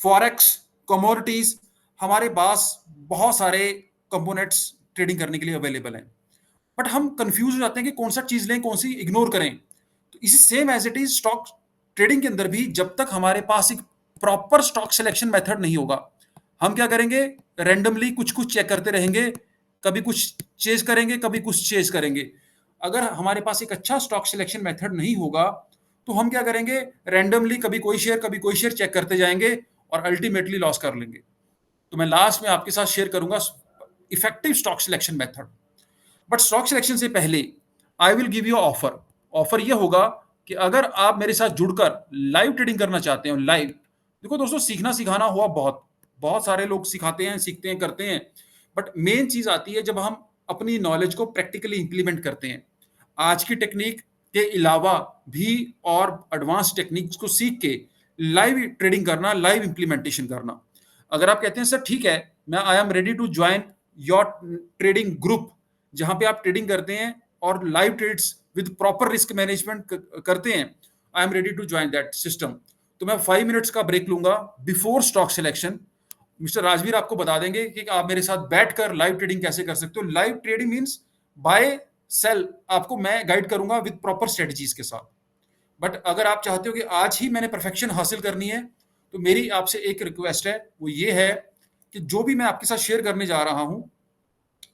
Forex, commodities, हमारे पास बहुत सारे कंपोनेंट्स ट्रेडिंग करने के लिए अवेलेबल हैं। बट हम कंफ्यूज हो जाते हैं कि कौन सा चीज लें, कौन सी इग्नोर करें। तो इसी same as it is stock trading के अंदर भी जब तक हमारे पास एक प्रॉपर स्टॉक सिलेक्शन मेथड नहीं होगा, हम क्या करेंगे, रैंडमली कुछ कुछ चेक करते रहेंगे, कभी कुछ चेज करेंगे, कभी कुछ चेज करेंगे। अगर हमारे पास एक अच्छा स्टॉक सिलेक्शन मेथड नहीं होगा तो हम क्या करेंगे, रैंडमली कभी कोई शेयर कभी कोई शेयर चेक करते जाएंगे और अल्टीमेटली लॉस कर लेंगे। तो मैं लास्ट में आपके साथ शेयर करूंगा effective stock selection method. But stock selection से पहले आई will give you offer. Offer ये होगा कि अगर आप मेरे साथ जुड़कर लाइव ट्रेडिंग करना चाहते हो, लाइव, देखो दोस्तों, सीखना सिखाना हुआ बहुत बहुत सारे लोग सिखाते हैं, सीखते हैं, करते हैं। बट मेन चीज आती है जब हम अपनी नॉलेज को प्रैक्टिकली इंप्लीमेंट करते हैं। आज की टेक्निक के अलावा भी और एडवांस टेक्निक्स को सीख के लाइव ट्रेडिंग करना, लाइव इंप्लीमेंटेशन करना। अगर आप कहते हैं सर ठीक है, मैं I am ready to join your trading group, जहां पे आप ट्रेडिंग करते हैं और live trades with proper risk management करते हैं, I am ready to join that system. तो मैं 5 मिनट्स का ब्रेक लूंगा before stock selection. Mister Rajveer आपको बता देंगे कि आप मेरे साथ बैठकर लाइव ट्रेडिंग कैसे कर सकते हो। Live trading means buy sell, आपको मैं गाइड करूंगा विद प्रॉपर स्ट्रेटजीज के साथ। बट अगर आप चाहते हो कि आज ही मैंने परफेक्शन हासिल करनी है, तो मेरी आपसे एक रिक्वेस्ट है, वो ये है कि जो भी मैं आपके साथ शेयर करने जा रहा हूं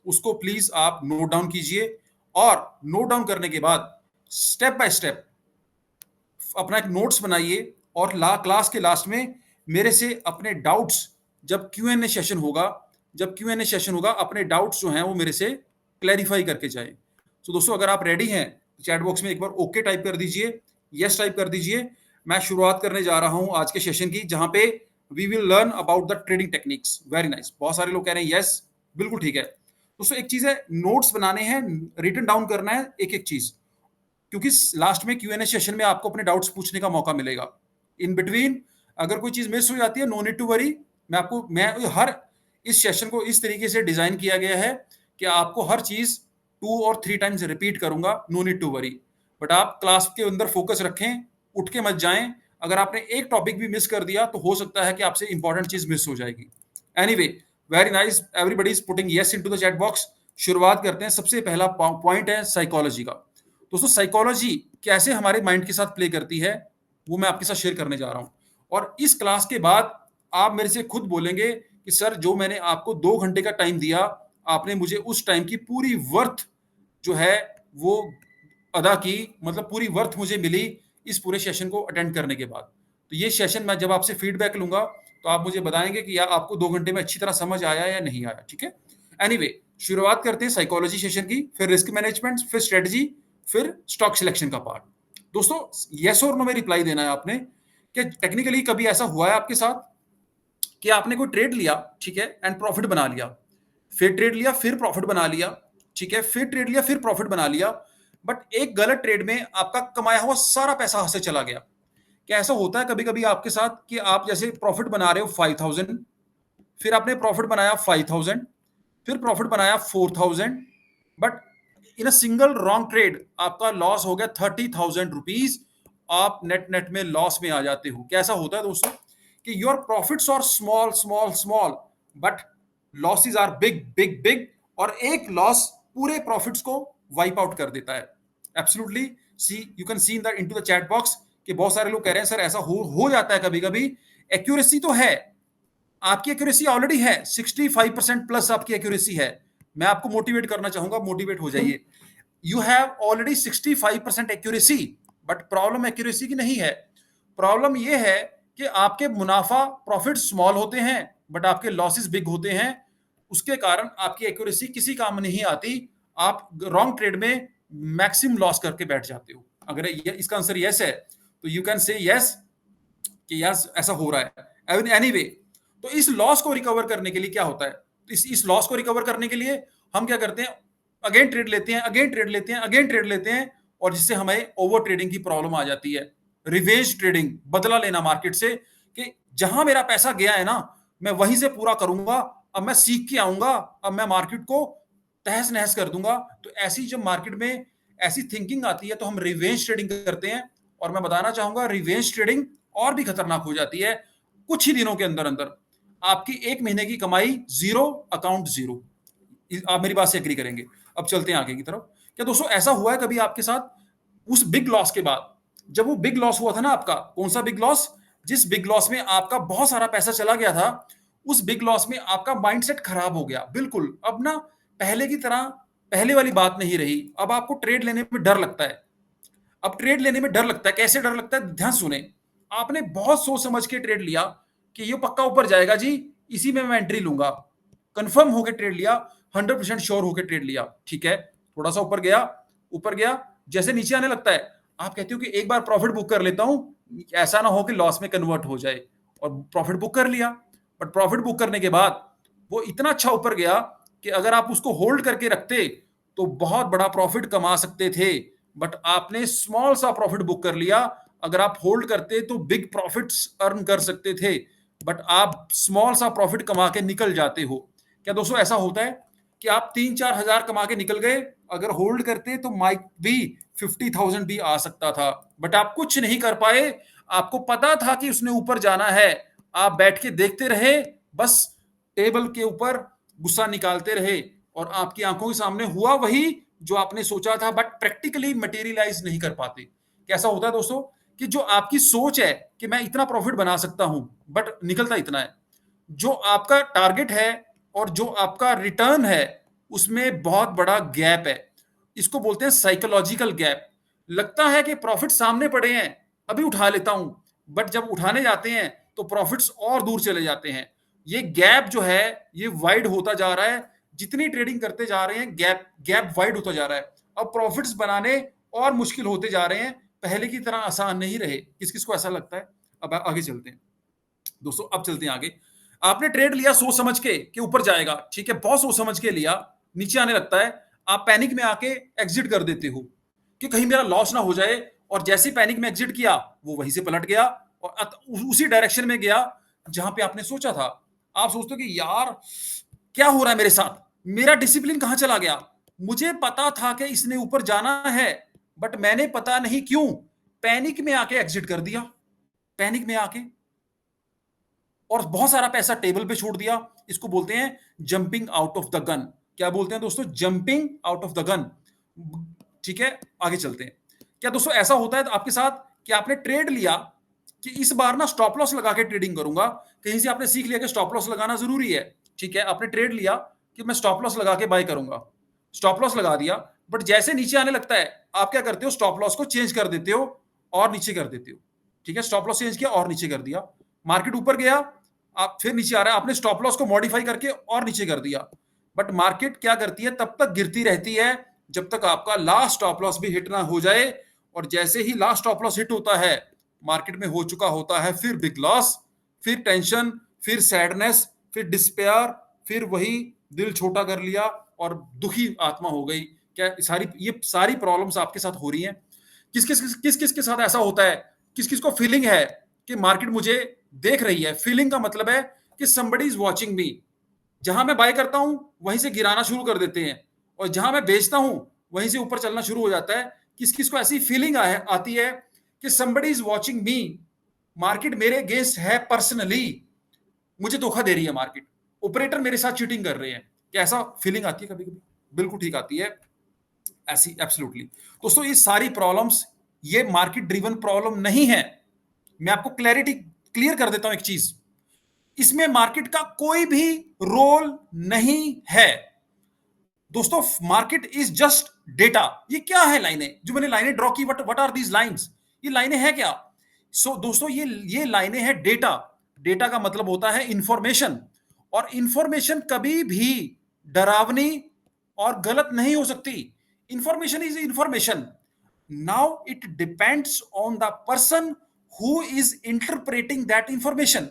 उसको प्लीज आप नोट डाउन कीजिए, और नोट डाउन करने के बाद स्टेप बाय स्टेप अपना एक नोट्स बनाइए, और क्लास के लास्ट में मेरे से अपने डाउट्स, जब Q&A सेशन होगा, अपने डाउट्स जो हैं वो मेरे से क्लैरिफाई करके जाएं। तो दोस्तों, अगर आप रेडी हैं, चैट बॉक्स में एक बार ओके टाइप कर दीजिए, यस टाइप कर दीजिए। मैं शुरुआत करने जा रहा हूं आज के सेशन की, जहां पे we will learn about the trading techniques. Very nice, बहुत सारे लोग कह रहे हैं यस, बिल्कुल ठीक है। दोस्तों, एक चीज है, नोट्स बनाने हैं, रिटन डाउन करना है एक एक चीज, क्योंकि लास्ट में Q&A सेशन में आपको अपने डाउट्स पूछने का मौका मिलेगा। इन बिटवीन अगर कोई चीज मिस हो जाती है, नो नीड टू वरी। मैं हर इस सेशन को इस तरीके से डिजाइन किया गया है कि आपको हर चीज 2 और 3 टाइम्स रिपीट करूंगा, no need to worry. But आप क्लास के अंदर फोकस रखें, उठ के मत जाएं। अगर आपने एक टॉपिक भी मिस कर दिया तो हो सकता है कि आपसे इंपॉर्टेंट चीज मिस हो जाएगी। Anyway, very nice, everybody is putting yes into the chat box. शुरुआत करते हैं। सबसे पहला पॉइंट है साइकोलॉजी का। दोस्तों, साइकोलॉजी कैसे हमारे माइंड के साथ प्ले करती है, वो मैं आपके साथ शेयर करने जा रहा हूं। और इस क्लास के बाद आप मेरे से खुद बोलेंगे कि सर, जो मैंने आपको 2 घंटे का टाइम दिया, आपने मुझे उस टाइम की पूरी वर्थ जो है वो अदा की, मतलब पूरी वर्थ मुझे मिली इस पूरे सेशन को अटेंड करने के बाद। तो ये सेशन मैं जब आपसे फीडबैक लूंगा तो आप मुझे बताएंगे कि यार आपको 2 घंटे में अच्छी तरह समझ आया या नहीं आया। ठीक है। एनीवे, शुरुआत करते हैं साइकोलॉजी सेशन की, फिर रिस्क मैनेजमेंट, फिर स्ट्रेटजी, फिर स्टॉक सिलेक्शन का पार्ट। दोस्तों, यस और नो में रिप्लाई देना है आपने कि टेक्निकली कभी ऐसा हुआ है आपके साथ कि आपने कोई ट्रेड लिया, ठीक है, एंड प्रॉफिट बना लिया, फिर ट्रेड लिया, फिर प्रॉफिट बना लिया, ठीक है, फिर ट्रेड लिया, फिर प्रॉफिट बना लिया, बट एक गलत ट्रेड में आपका कमाया हुआ सारा पैसा हाथ से चला गया। क्या ऐसा होता है कभी कभी आपके साथ कि आप जैसे प्रॉफिट बना रहे हो 5,000, फिर आपने प्रॉफिट बनाया 5,000, फिर प्रॉफिट बनाया 4,000, but in a single wrong trade आपका लॉस हो गया 30,000 रुपीज। आप नेट नेट में लॉस में आ जाते हो। कैसा होता है दोस्तों कि your profits are small small small, but losses are big big big, और एक लॉस पूरे प्रॉफिट्स को वाइप आउट कर देता है। Absolutely, see you can see in the into the chat box कि बहुत सारे लोग कह रहे हैं सर ऐसा हो जाता है कभी कभी। एक्यूरेसी तो है, आपकी एक्यूरेसी ऑलरेडी है, 65% प्लस आपकी एक्यूरेसी है। मैं आपको मोटिवेट करना चाहूंगा, मोटिवेट हो जाइए। You have already 65% accuracy, but problem accuracy की नहीं है। प्रॉब्लम यह है कि आपके मुनाफा प्रॉफिट स्मॉल होते हैं बट आपके लॉसेस बिग होते हैं। उसके कारण आपकी एक्यूरेसी किसी काम नहीं आती। आप रॉन्ग ट्रेड में मैक्सिमम लॉस करके बैठ जाते हो। अगर इसका आंसर यस है तो यू कैन से यस कि यस ऐसा हो रहा है। एनीवे, तो इस लॉस को रिकवर करने के लिए क्या होता है, तो इस लॉस को रिकवर करने के लिए हम क्या करते हैं, अगेन ट्रेड लेते हैं, अगेन ट्रेड लेते हैं, अगेन ट्रेड लेते हैं, और जिससे हमें ओवर ट्रेडिंग की प्रॉब्लम आ जाती है। रिवेंज ट्रेडिंग, बदला लेना मार्केट से कि जहां मेरा पैसा गया है ना, मैं वहीं से पूरा करूंगा। अब मैं सीख के आऊंगा, अब मैं मार्केट को तहस नहस कर दूंगा। तो ऐसी जब मार्केट में ऐसी थिंकिंग आती है तो हम रिवेंज ट्रेडिंग करते हैं। और मैं बताना चाहूंगा, रिवेंज ट्रेडिंग और भी खतरनाक हो जाती है। कुछ ही दिनों के अंदर अंदर आपकी 1 महीने की कमाई ज़ीरो, अकाउंट ज़ीरो। आप मेरी बात से एग्री करेंगे। अब चलते हैं आगे की तरफ। क्या दोस्तों ऐसा हुआ है कभी आपके साथ उस बिग लॉस के बाद? जब वो बिग लॉस हुआ था ना आपका, कौन-सा बिग लॉस? जिस बिग लॉस में आपका बहुत सारा पैसा चला गया था, उस बिग लॉस में आपका माइंडसेट खराब हो गया। बिल्कुल, अब ना पहले की तरह पहले वाली बात नहीं रही। अब आपको ट्रेड लेने में डर लगता है। अब ट्रेड लेने में डर लगता है, कैसे डर लगता है? ध्यान सुने। आपने बहुत सोच समझ के ट्रेड लिया कि ये पक्का ऊपर जाएगा जी, इसी में मैं एंट्री लूंगा। कंफर्म होके ट्रेड लिया, 100% श्योर होके ट्रेड लिया। ठीक है, थोड़ा सा ऊपर गया, जैसे नीचे आने लगता है, आप कहते हो कि एक बार प्रॉफिट बुक कर लेता हूं, ऐसा ना हो कि लॉस में कन्वर्ट हो जाए। और प्रॉफिट बुक कर लिया। बट प्रॉफिट बुक करने के बाद वो इतना अच्छा ऊपर गया कि अगर आप उसको होल्ड करके रखते तो बहुत बड़ा प्रॉफिट कमा सकते थे। बट आपने स्मॉल सा प्रॉफिट बुक कर लिया। अगर आप होल्ड करते तो बिग प्रॉफिट्स अर्न कर सकते थे, बट आप स्मॉल सा प्रॉफिट कमा के निकल जाते हो। क्या दोस्तों ऐसा होता है कि आप 3-4 हजार कमा के निकल गए? अगर होल्ड करते तो माइक भी 50,000 भी आ सकता था, बट आप कुछ नहीं कर पाए। आपको पता था कि उसने ऊपर जाना है, आप बैठ के देखते रहे, बस टेबल के ऊपर गुस्सा निकालते रहे, और आपकी आंखों के सामने हुआ वही जो आपने सोचा था, बट प्रैक्टिकली मटेरियलाइज नहीं कर पाते। कैसा होता है दोस्तों कि जो आपकी सोच है कि मैं इतना प्रॉफिट बना सकता हूं, बट निकलता इतना है। जो आपका टारगेट है और जो आपका रिटर्न है, उसमें बहुत बड़ा गैप है। इसको बोलते हैं साइकोलॉजिकल गैप। लगता है कि प्रॉफिट सामने पड़े हैं, अभी उठा लेता हूं, बट जब उठाने जाते हैं तो प्रॉफिट्स और दूर चले जाते हैं। ये गैप जो है ये वाइड होता जा रहा है। जितनी ट्रेडिंग करते जा रहे हैं, गैप गैप वाइड होता जा रहा है। अब प्रॉफिट्स बनाने और मुश्किल होते जा रहे हैं, पहले की तरह आसान नहीं रहे। किस किस को ऐसा लगता है? अब आगे चलते हैं दोस्तों, अब चलते हैं आगे। आपने ट्रेड लिया सोच समझ के कि ऊपर जाएगा, ठीक है, बहुत सोच समझ के लिया, नीचे आने लगता है, आप पैनिक में आके एग्जिट कर देते हो कि कहीं मेरा लॉस ना हो जाए। और जैसे पैनिक में एग्जिट किया, वो वहीं से पलट गया और उसी डायरेक्शन में गया जहां पे आपने सोचा था। आप सोचते हो कि यार क्या हो रहा है मेरे साथ, मेरा डिसिप्लिन कहां चला गया? मुझे पता था कि इसने ऊपर जाना है, बट मैंने पता नहीं क्यों पैनिक में आके एग्जिट कर दिया। पैनिक में आके और बहुत सारा पैसा टेबल पे छोड़ दिया। इसको बोलते हैं jumping out of the gun. क्या बोलते हैं दोस्तों? Jumping out of the gun. ठीक है, आगे चलते हैं। क्या दोस्तों ऐसा होता है आपके साथ कि आपने ट्रेड लिया कि इस बार ना स्टॉप लॉस लगा के ट्रेडिंग करूंगा? कहीं से आपने सीख लिया कि स्टॉप लॉस लगाना जरूरी है। ठीक है, आपने ट्रेड लिया कि मैं स्टॉप लॉस लगा के बाय करूंगा। स्टॉप लॉस लगा दिया, बट जैसे नीचे आने लगता है, आप क्या करते हो? स्टॉप लॉस को चेंज कर देते हो और नीचे कर देते हो। ठीक है, स्टॉप लॉस चेंज किया और नीचे कर दिया। मार्केट ऊपर गया, आप फिर नीचे आ रहा है, आपने स्टॉप लॉस को मॉडिफाई करके और नीचे कर दिया। बट मार्केट क्या करती है? तब तक गिरती रहती है जब तक आपका लास्ट स्टॉप लॉस भी हिट ना हो जाए। और जैसे ही लास्ट स्टॉप लॉस हिट होता है, मार्केट में हो चुका होता है फिर बिग लॉस, फिर टेंशन, फिर सैडनेस, फिर डिस्पेयर, फिर वही दिल छोटा कर लिया और दुखी आत्मा हो गई। क्या ये सारी प्रॉब्लम्स आपके साथ हो रही हैं? किस किस के साथ ऐसा होता है? किस किस को फीलिंग है कि मार्केट मुझे देख रही है? फीलिंग का मतलब है कि somebody इज वॉचिंग मी। जहां मैं बाय करता हूं वहीं से गिराना शुरू कर देते हैं, और जहां मैं बेचता हूं वहीं से ऊपर चलना शुरू हो जाता है। किस किस को ऐसी फीलिंग आती है कि somebody is watching me, market मेरे अगेंस्ट है पर्सनली, मुझे धोखा दे रही है मार्केट, ऑपरेटर मेरे साथ चीटिंग कर रहे हैं। क्या ऐसा फीलिंग आती है कभी कभी? बिल्कुल ठीक आती है, ऐसी एब्सोल्युटली। दोस्तों ये सारी प्रॉब्लम्स ये मार्केट ड्रिवन प्रॉब्लम नहीं है। मैं आपको क्लियर कर देता हूं एक चीज, इसमें मार्केट का कोई भी रोल नहीं है दोस्तों। Market is just data. ये क्या है लाइनें जो मैंने लाइनें ड्रॉ की? What are these lines? ये लाइनें हैं क्या? दोस्तों ये लाइनें हैं डेटा। डेटा का मतलब होता है इंफॉर्मेशन, और इंफॉर्मेशन कभी भी डरावनी और गलत नहीं हो सकती। Information is information. Now it depends on the person who is interpreting that information.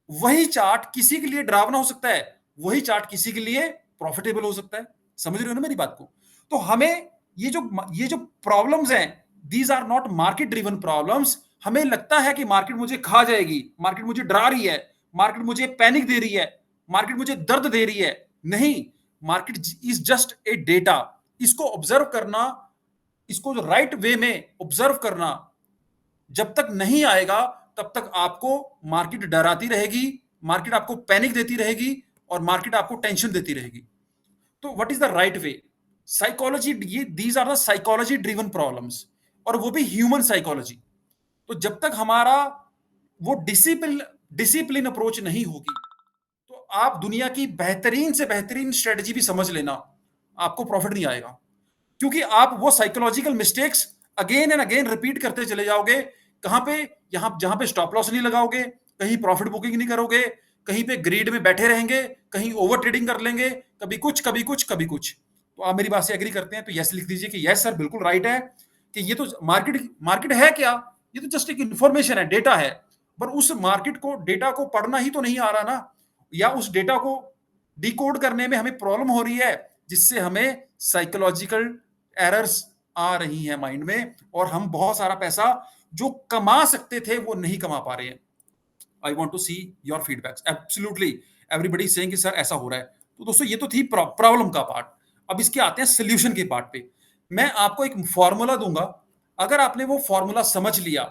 वही चार्ट किसी के लिए डरावना हो सकता है, वही चार्ट किसी के लिए प्रॉफिटेबल हो सकता है। समझ रहे हो ना मेरी बात को? तो हमें ये जो प्रॉब्लम्स हैं, these are not market driven problems. हमें लगता है कि मार्केट मुझे खा जाएगी, मार्केट मुझे डरा रही है, मार्केट मुझे पैनिक दे रही है, मार्केट मुझे दर्द दे रही है। नहीं, market is just a data. इसको ऑब्जर्व करना, इसको राइट वे में ऑब्जर्व करना जब तक नहीं आएगा, तब तक आपको मार्केट डराती रहेगी, मार्केट आपको पैनिक देती रहेगी और मार्केट आपको टेंशन देती रहेगी। तो what is the right way? Psychology, ये these are the psychology driven problems, और वो भी ह्यूमन साइकोलॉजी। तो जब तक हमारा वो डिसिप्लिन अप्रोच नहीं होगी, तो आप दुनिया की बेहतरीन से बेहतरीन स्ट्रेटजी भी समझ लेना, आपको प्रॉफिट नहीं आएगा। क्योंकि आप वो psychological mistakes again and again repeat करते चले जाओगे। कहां पे? यहां जहां पे स्टॉप लॉस नहीं लगाओगे, कहीं प्रॉफिट बुकिंग नहीं करोगे, कहीं पे ग्रीड में बैठे रहेंगे, कहीं ओवर ट्रेडिंग कर लेंगे, कभी कुछ कभी कुछ कभी कुछ। तो आप मेरी बात से एग्री करते हैं तो यस लिख दीजिए कि यस सर बिल्कुल राइट है, कि ये तो मार्केट मार्केट है क्या, ये तो जस्ट एक इंफॉर्मेशन है, डेटा है। पर उस मार्केट को, डेटा को पढ़ना ही तो नहीं आ रहा ना, या उस डेटा को डिकोड करने में हमें प्रॉब्लम हो रही है, जिससे हमें साइकोलॉजिकल एरर्स आ रही हैं माइंड में, और हम बहुत सारा पैसा जो कमा सकते थे वो नहीं कमा पा रहे हैं। I want to see your feedbacks. Absolutely everybody saying कि सर ऐसा हो रहा है। तो दोस्तों ये तो थी प्रॉब्लम का पार्ट। अब इसके आते हैं सोल्यूशन के पार्ट पे। मैं आपको एक फॉर्मूला दूंगा, अगर आपने वो फॉर्मूला समझ लिया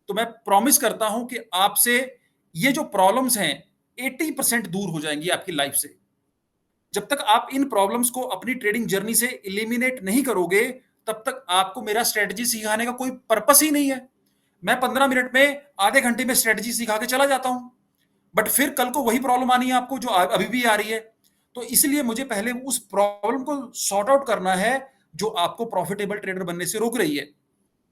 तो मैं प्रॉमिस करता हूं कि आपसे ये जो प्रॉब्लम्स हैं 80% दूर हो जाएंगी आपकी लाइफ से। जब तक आप इन प्रॉब्लम्स को अपनी ट्रेडिंग जर्नी से एलिमिनेट नहीं करोगे, तब तक आपको मेरा स्ट्रेटजी सिखाने का कोई पर्पस ही नहीं है। मैं 15 मिनट में, आधे घंटे में स्ट्रेटजी सिखा के चला जाता हूं, बट फिर कल को वही प्रॉब्लम आनी है आपको जो अभी भी आ रही है। तो इसलिए मुझे पहले उस प्रॉब्लम को सॉर्ट आउट करना है जो आपको प्रॉफिटेबल ट्रेडर बनने से रोक रही है।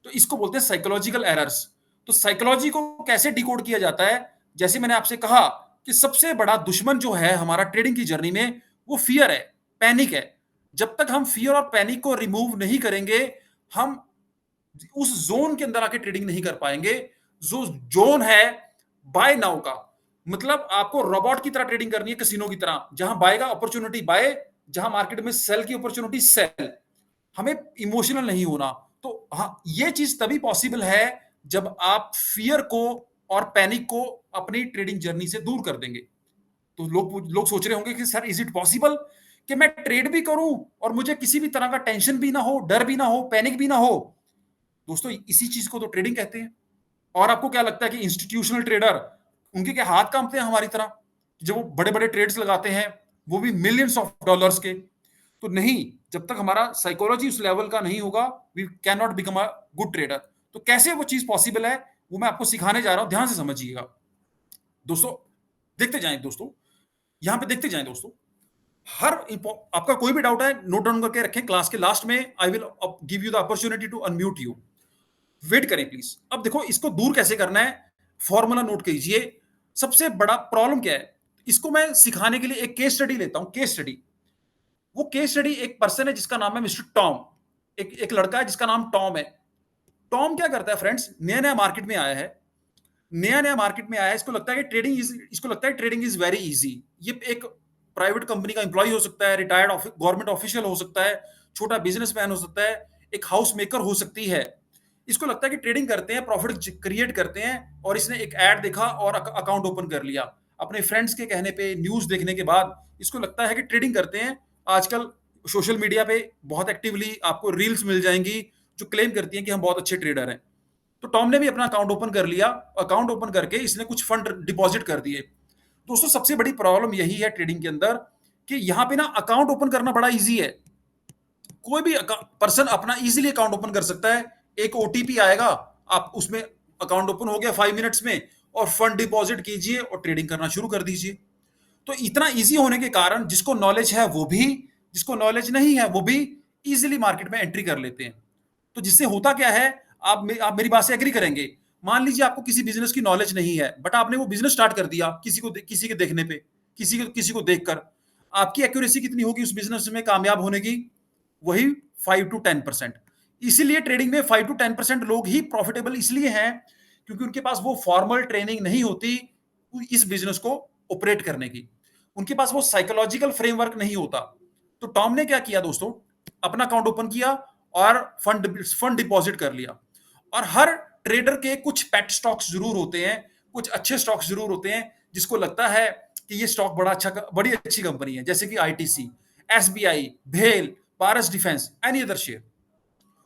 तो इसको बोलते हैं साइकोलॉजिकल एरर्स। तो साइकोलॉजी को कैसे डिकोड किया जाता है? जैसे मैंने आपसे कहा कि सबसे बड़ा दुश्मन जो है हमारा ट्रेडिंग की जर्नी में, वो फियर है, पैनिक है। जब तक हम फियर और पैनिक को रिमूव नहीं करेंगे, हम उस जोन के अंदर आके ट्रेडिंग नहीं कर पाएंगे। जो जोन है बाय नाउ का, मतलब आपको रोबोट की तरह ट्रेडिंग करनी है, कसिनो की तरह, जहां बाय का अपॉर्चुनिटी बाय, जहां मार्केट में सेल की अपॉर्चुनिटी सेल। हमें इमोशनल नहीं होना। तो हाँ, ये चीज तभी पॉसिबल है जब आप फियर को और पैनिक को अपनी ट्रेडिंग जर्नी से दूर कर देंगे। तो लोग सोच रहे होंगे कि सर इज इट पॉसिबल कि मैं ट्रेड भी करूं और मुझे किसी भी तरह का टेंशन भी ना हो, डर भी ना हो, पैनिक भी ना हो? दोस्तों इसी चीज को तो ट्रेडिंग कहते हैं। और आपको क्या लगता है कि इंस्टीट्यूशनल ट्रेडर, उनके क्या हाथ कांपते हैं हमारी तरह, जब वो बड़े बड़े ट्रेड्स लगाते हैं, वो भी मिलियंस ऑफ डॉलर्स के? तो नहीं, जब तक हमारा साइकोलॉजी उस लेवल का नहीं होगा, we can not become a good trader. तो कैसे वो चीज पॉसिबल है, वो मैं आपको सिखाने जा रहा हूं, ध्यान से समझिएगा दोस्तों। देखते जाएं दोस्तों, यहां पे देखते जाएं दोस्तों। आपका कोई भी डाउट है, नोट डाउन करके रखें। क्लास के लास्ट में I will give you the opportunity to unmute you. Wait करें प्लीज। अब देखो इसको दूर कैसे करना है, फॉर्मूला नोट कीजिए। सबसे बड़ा प्रॉब्लम क्या है, इसको मैं सिखाने के लिए एक केस स्टडी लेता हूं। केस स्टडी, वो केस स्टडी एक पर्सन है जिसका नाम है मिस्टर टॉम। एक लड़का है जिसका नाम टॉम है। टॉम क्या करता है फ्रेंड्स, नया नया मार्केट में आया है, नया नया मार्केट में आया है। इसको लगता है ट्रेडिंग इज वेरी इजी। ये एक प्राइवेट कंपनी का एम्प्लॉय हो सकता है, रिटायर्ड गवर्नमेंट ऑफिशियल हो सकता है, छोटा बिजनेसमैन हो सकता है, एक हाउस मेकर हो सकती है। इसको लगता है कि ट्रेडिंग करते हैं, प्रॉफिट क्रिएट करते हैं, और इसने एक ऐड देखा और अकाउंट ओपन कर लिया। अपने फ्रेंड्स के कहने पे, न्यूज देखने के बाद इसको लगता है कि ट्रेडिंग करते हैं। आजकल सोशल मीडिया पे बहुत एक्टिवली आपको रील्स मिल जाएंगी जो क्लेम करती हैं कि हम बहुत अच्छे ट्रेडर हैं। तो टॉम ने भी अपना अकाउंट ओपन कर लिया। अकाउंट ओपन करके इसने कुछ फंड डिपॉजिट कर दिए। दोस्तों सबसे बड़ी प्रॉब्लम यही है ट्रेडिंग के अंदर, कि यहाँ पे ना अकाउंट ओपन करना बड़ा इजी है। कोई भी पर्सन अपना इजीली अकाउंट ओपन कर सकता है। एक ओटीपी आएगा, आप उसमें अकाउंट ओपन हो गया 5 मिनट्स में, और फंड डिपॉजिट कीजिए और ट्रेडिंग करना शुरू कर दीजिए। तो इतना इजी होने के कारण जिसको नॉलेज है वो भी, जिसको नॉलेज नहीं है वो भी इजीली मार्केट में एंट्री कर लेते हैं। तो जिससे होता क्या है, आप मेरी बात से एग्री करेंगे। मान लीजिए आपको किसी बिजनेस की नॉलेज नहीं है, बट आपने वो बिजनेस स्टार्ट कर दिया किसी के देखने पे, किसी को देखकर। आपकी एक्यूरेसी कितनी होगी उस बिजनेस में कामयाब होने की? वही 5 to 10%। इसीलिए ट्रेडिंग में 5 to 10% लोग ही प्रॉफिटेबल इसलिए हैं क्योंकि उनके पास वो फॉर्मल ट्रेनिंग नहीं होती इस बिजनेस को ऑपरेट करने की। उनके पास वो साइकोलॉजिकल फ्रेमवर्क नहीं होता। तो टॉम ने क्या किया दोस्तों, अपना अकाउंट ओपन किया और फंड डिपॉजिट कर लिया। और हर ट्रेडर के कुछ पेट स्टॉक्स जरूर होते हैं, कुछ अच्छे स्टॉक्स जरूर होते हैं, जिसको लगता है कि ये स्टॉक बड़ी अच्छी कंपनी है, जैसे कि आईटीसी, एसबीआई, भेल, पारस डिफेंस, एनी अदर शेयर।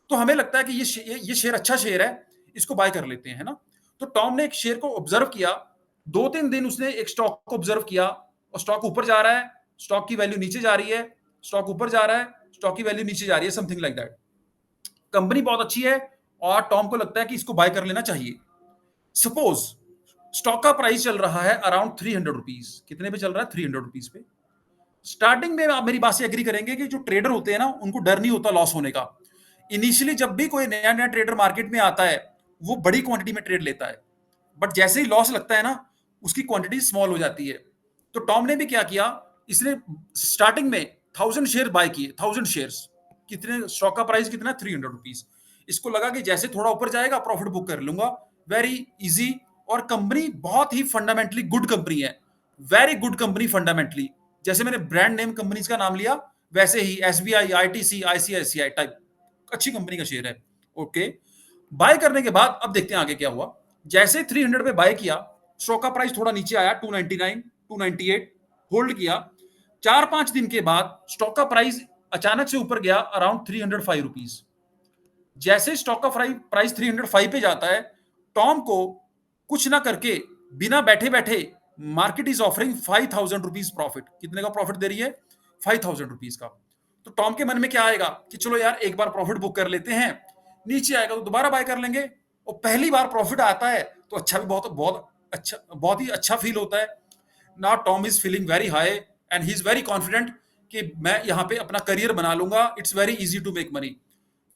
तो हमें लगता है कि ये शेयर अच्छा शेयर है, इसको बाय कर लेते हैं, है ना। तो टॉम ने एक शेयर को ऑब्जर्व किया, 2-3 दिन उसने एक स्टॉक को ऑब्जर्व किया और स्टॉक ऊपर जा रहा है, स्टॉक की वैल्यू नीचे जा रही है, स्टॉक ऊपर जा रहा है, स्टॉक की वैल्यू नीचे जा रही है, समथिंग लाइक दैट। कंपनी बहुत अच्छी है और टॉम को लगता है कि इसको बाय कर लेना चाहिए। सपोज स्टॉक का प्राइस चल रहा है अराउंड 300 रुपीज। कितने पे चल रहा है? 300 रुपीज पे। स्टार्टिंग में आप मेरी बात से एग्री करेंगे कि जो ट्रेडर होते हैं ना, उनको डर नहीं होता लॉस होने का। इनिशियली जब भी कोई नया नया ट्रेडर मार्केट में आता है, वो बड़ी क्वांटिटी में ट्रेड लेता है, बट जैसे ही लॉस लगता है ना, उसकी क्वांटिटी स्मॉल हो जाती है। तो टॉम ने भी क्या किया, इसने स्टार्टिंग में 1000 शेयर बाय किए, 1000 शेयर्स। कितने? स्टॉक का प्राइस कितना? 300 रुपीज। इसको लगा कि जैसे थोड़ा ऊपर जाएगा प्रॉफिट बुक कर लूंगा, वेरी इजी। और कंपनी बहुत ही फंडामेंटली गुड कंपनी है, वेरी गुड कंपनी फंडामेंटली। जैसे मैंने ब्रांड नेम कंपनीज का नाम लिया, वैसे ही एसबीआई, आईटीसी, आईसीआईसीआई टाइप अच्छी कंपनी का शेयर है। ओके, बाय करने के बाद अब देखते हैं आगे क्या हुआ। जैसे 300 पे बाय किया, स्टॉक का प्राइस थोड़ा नीचे आया, 299, 298, होल्ड किया। 4-5 दिन के बाद स्टॉक का प्राइस अचानक से ऊपर गया अराउंड 305 रुपीज। जैसे स्टॉक का प्राइस 305 पे जाता है, टॉम को कुछ ना करके, बिना बैठे बैठे, market is offering 5000 rupees profit. कितने का प्रॉफिट दे रही है? 5000 रुपीज का। तो टॉम के मन में क्या आएगा कि चलो यार एक बार प्रॉफिट बुक कर लेते हैं, नीचे आएगा तो दोबारा बाय कर लेंगे। और पहली बार प्रॉफिट आता है तो अच्छा भी बहुत बहुत अच्छा, बहुत ही अच्छा फील होता है। Now Tom is feeling very high and he is very confident कि मैं यहाँ पे अपना करियर बना लूंगा, it's very easy to make money.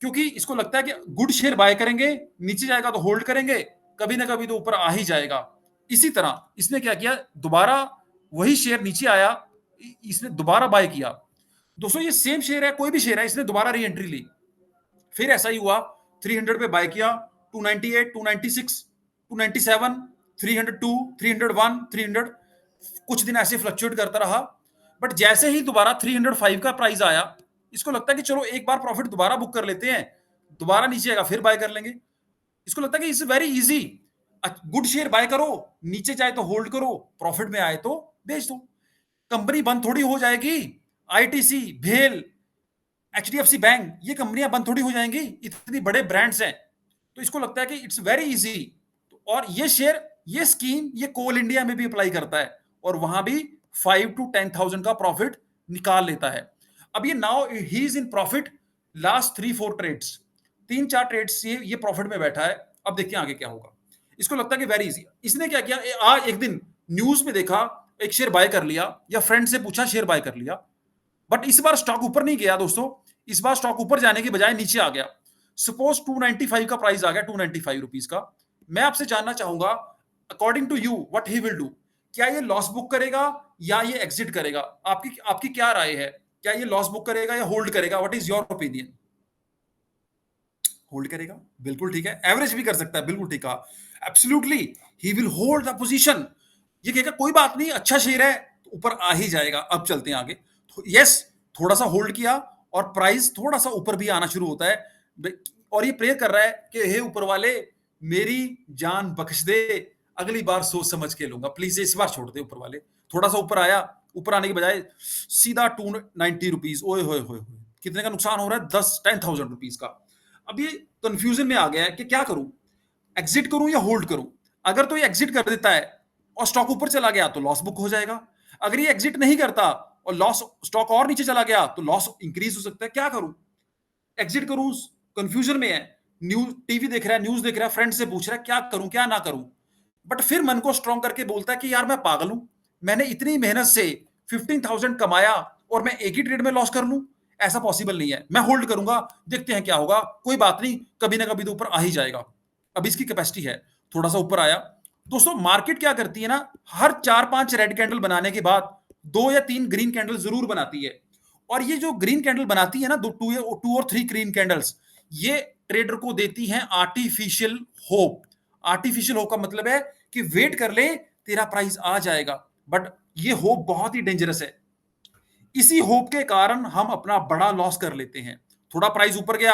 क्योंकि इसको लगता है कि गुड शेयर बाय करेंगे, नीचे जाएगा तो होल्ड करेंगे, कभी ना कभी तो ऊपर आ ही जाएगा। इसी तरह इसने क्या किया, दोबारा वही शेयर नीचे आया, इसने दोबारा बाय किया। दोस्तों ये सेम शेयर है, कोई भी शेयर है, इसने दोबारा री एंट्री ली। फिर ऐसा ही हुआ, 300 पे बाय किया, 298, 296, 297, 302, 301, 300, कुछ दिन ऐसे फ्लक्चुएट करता रहा। बट जैसे ही दोबारा 305 का प्राइस आया, इसको लगता है कि चलो एक बार प्रॉफिट दोबारा बुक कर लेते हैं, दोबारा नीचे आएगा फिर बाय कर लेंगे। इसको लगता है कि it's very easy, good share buy करो, नीचे जाए तो होल्ड करो, प्रॉफिट में आए तो बेच दो। कंपनी बंद थोड़ी हो जाएगी। आईटीसी, भेल, एचडीएफसी बैंक, ये कंपनियां बंद थोड़ी हो जाएंगी, इतनी बड़े ब्रांड्स हैं। तो इसको लगता है कि इट्स वेरी इजी। और ये शेयर, ये स्कीम, ये कोल इंडिया में भी अप्लाई करता है और वहां भी 5 to 10,000 का प्रॉफिट निकाल लेता है। अब ये now he is in profit last 3-4 trades, 3-4 trades से ये प्रॉफिट में बैठा है। अब देखिए आगे क्या होगा। इसको लगता है कि वेरी इजी। इसने क्या किया, आज एक दिन न्यूज में देखा, एक शेयर बाय कर लिया, या फ्रेंड से पूछा शेयर बाय कर लिया। बट इस बार स्टॉक ऊपर नहीं गया दोस्तों, इस बार स्टॉक ऊपर जाने के बजाय नीचे आ गया। सपोज 295 का प्राइस आ गया, 295 रुपीज का। मैं आपसे जानना चाहूंगा, according to you what he will do. क्या ये लॉस बुक करेगा या ये एग्जिट करेगा? आपकी आपकी क्या राय है? क्या ये लॉस बुक करेगा या होल्ड करेगा? What is your opinion? Hold करेगा, बिल्कुल ठीक है। एवरेज भी कर सकता है, बिल्कुल ठीक कहा। Absolutely, he will hold the position. ये कहेगा कोई बात नहीं, अच्छा शेयर है, तो ऊपर आ ही जाएगा। अब चलते हैं आगे। तो यस, थोड़ा सा होल्ड किया और प्राइस थोड़ा सा ऊपर भी आना शुरू होता है, और ये प्रे कर रहा है कि हे ऊपर वाले, मेरी जान बख्श दे, अगली बार सोच समझ के लूंगा, प्लीज इस बार छोड़ दे ऊपर वाले। थोड़ा सा ऊपर आया, ऊपर आने के बजाय सीधा 290 रुपीज। ओए होए होए, कितने का नुकसान हो रहा है? 10,000 रुपीज का। अब ये कंफ्यूजन में आ गया है कि क्या करूं, एग्जिट करूं या होल्ड करूं। अगर तो ये एग्जिट कर देता है और स्टॉक ऊपर चला गया तो लॉस बुक हो जाएगा। अगर ये एग्जिट नहीं करता और लॉस, स्टॉक और नीचे चला गया तो लॉस इंक्रीज हो सकता है। क्या करूं, एग्जिट करूं, कंफ्यूजन में है। न्यूज, टीवी देख रहा है, न्यूज देख रहा है, फ्रेंड से पूछ रहा है क्या करूं क्या ना करूं। बट फिर मन को स्ट्रांग करके बोलता है कि यार मैं पागल हूं, मैंने इतनी मेहनत से 15,000 कमाया और मैं एक ही ट्रेड में लॉस कर लूं? ऐसा पॉसिबल नहीं है। मैं होल्ड करूंगा, देखते हैं क्या होगा, कोई बात नहीं, कभी ना कभी तो ऊपर आ ही जाएगा। अब इसकी कैपेसिटी है, थोड़ा सा ऊपर आया। दोस्तों मार्केट क्या करती है ना, हर 4-5 रेड कैंडल बनाने के बाद 2 या 3 ग्रीन कैंडल जरूर बनाती है। और ये जो ग्रीन कैंडल बनाती है ना, 2 और 3 ग्रीन कैंडल्स, ये ट्रेडर को देती हैं आर्टिफिशियल होप। आर्टिफिशियल होप का मतलब है कि वेट कर ले, तेरा प्राइस आ जाएगा। बट ये होप बहुत ही डेंजरस है। इसी होप के कारण हम अपना बड़ा लॉस कर लेते हैं। थोड़ा प्राइस ऊपर गया,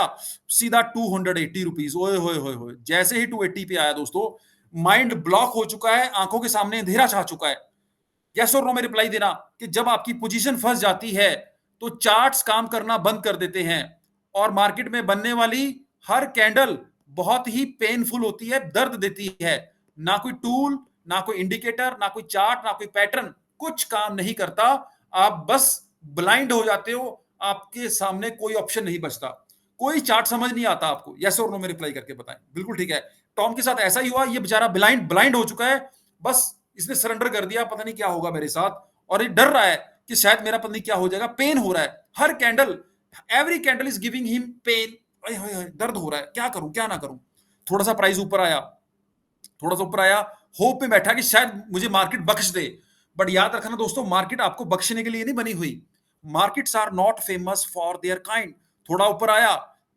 सीधा 280 रुपीज। ओए होए होए होए, जैसे ही 280 पे आया दोस्तों, माइंड ब्लॉक हो चुका है, आंखों के सामने अंधेरा छा चुका है। यस और नो में रिप्लाई देना कि जब आपकी पोजीशन फंस जाती है तो चार्ट्स काम करना बंद कर देते हैं और मार्केट में बनने वाली हर कैंडल बहुत ही पेनफुल होती है, दर्द देती है। ना कोई टूल, ना कोई इंडिकेटर, ना कोई चार्ट, ना कोई पैटर्न, कुछ काम नहीं करता। आप बस ब्लाइंड हो जाते हो, आपके सामने कोई ऑप्शन नहीं बचता, कोई चार्ट समझ नहीं आता आपको। यस और नो में रिप्लाई करके बताएं। बिल्कुल ठीक है, टॉम के साथ ऐसा ही हुआ, ये बेचारा ब्लाइंड ब्लाइंड हो चुका है, बस इसने सरेंडर कर दिया, पता नहीं क्या होगा मेरे साथ, और ये डर रहा है कि शायद मेरा पता नहीं क्या हो जाएगा, पेन हो रहा है, हर candle, every candle is giving him pain, दर्द हो रहा है, क्या करूं क्या ना करूं। थोड़ा सा प्राइस ऊपर आया, थोड़ा सा ऊपर आया, होप में बैठा कि शायद मुझे मार्केट बख्श दे। बट याद रखना दोस्तों, मार्केट आपको बख्शने के लिए नहीं बनी हुई। Markets are not famous for their kind. थोड़ा ऊपर आया,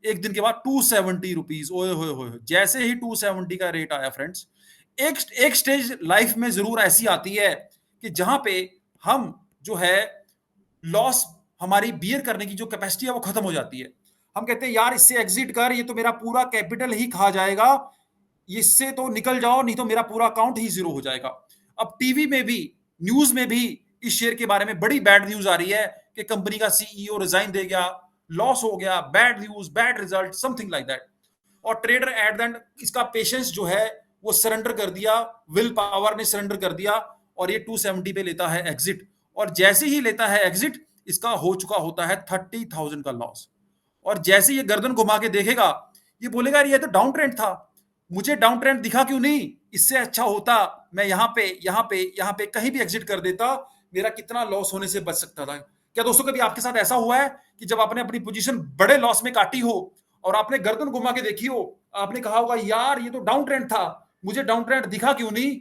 एक दिन के बाद 270 रुपीज, ओए होए होए, जैसे ही 270 का रेट आया फ्रेंड्स, एक एक स्टेज लाइफ में जरूर ऐसी आती है कि जहां पे हम जो है लॉस, हमारी बियर करने की जो कैपेसिटी है वो खत्म हो जाती है। हम कहते हैं यार इससे एग्जिट कर, ये तो मेरा पूरा कैपिटल ही खा जाएगा, इससे तो निकल जाओ, नहीं तो मेरा पूरा अकाउंट ही जीरो हो जाएगा। अब टीवी में भी, न्यूज में भी इस शेयर के बारे में बड़ी बैड न्यूज आ रही है कि कंपनी का सीईओ रिजाइन दे गया, लॉस हो गया, bad news, bad result, something like that. और ट्रेडर एट द एंड इसका पेशेंस जो है वो सरेंडर कर दिया, विल पावर ने सरेंडर कर दिया, और ये 270 पे लेता है एग्जिट। और जैसे ही लेता है एग्जिट, इसका हो चुका होता है 30,000 का लॉस। और जैसे ये गर्दन घुमा के देखेगा, ये बोलेगा यार ये तो डाउन ट्रेंड था, मुझे डाउन ट्रेंड दिखा क्यों नहीं, इससे अच्छा होता मैं यहाँ पे यहाँ पे यहाँ पे कहीं भी एग्जिट कर देता, मेरा कितना लॉस होने से बच सकता था। क्या दोस्तों कभी आपके साथ ऐसा हुआ है कि जब आपने अपनी पोजीशन बड़े लॉस में काटी हो और आपने गर्दन घुमा के देखी हो, आपने कहा होगा यार ये तो डाउन ट्रेंड था, मुझे डाउन ट्रेंड दिखा क्यों नहीं।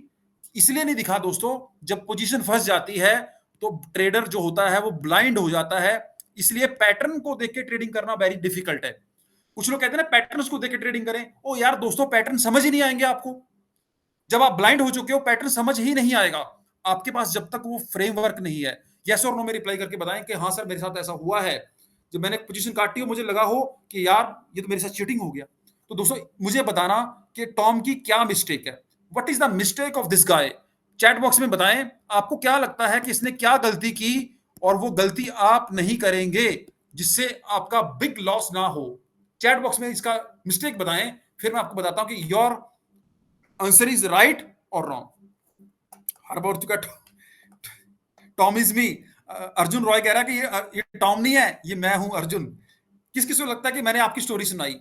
इसलिए नहीं दिखा दोस्तों, जब पोजीशन फंस जाती है तो ट्रेडर जो होता है वो ब्लाइंड हो जाता है। इसलिए पैटर्न को देख के ट्रेडिंग करना वेरी डिफिकल्ट है। कुछ लोग कहते हैं ना पैटर्न्स को देख के ट्रेडिंग करें, ओ यार दोस्तों पैटर्न समझ ही नहीं आएंगे आपको। जब आप ब्लाइंड हो चुके हो पैटर्न समझ ही नहीं आएगा आपके पास, जब तक वो फ्रेमवर्क नहीं है। यस और नो में रिप्लाई करके बताएं कि हाँ सर मेरे साथ ऐसा हुआ है, जब मैंने पोजीशन काटी हो मुझे लगा हो कि यार ये तो मेरे साथ चीटिंग हो गया। तो दोस्तों मुझे बताना कि टॉम की क्या मिस्टेक है, what is the mistake of this guy. Chat box में बताएं आपको क्या लगता है कि इसने क्या गलती की, और वो गलती आप नहीं करेंगे जिससे आपका बिग लॉस ना हो। चैट बॉक्स में इसका मिस्टेक बताएं, फिर मैं आपको बताता हूं कि योर आंसर इज राइट और रॉन्ग। हर बार चुका Tom is me. Arjun Roy कह रहा है कि ये टॉम नहीं है, ये मैं हूं अर्जुन। किस किस को लगता है कि मैंने आपकी स्टोरी सुनाई।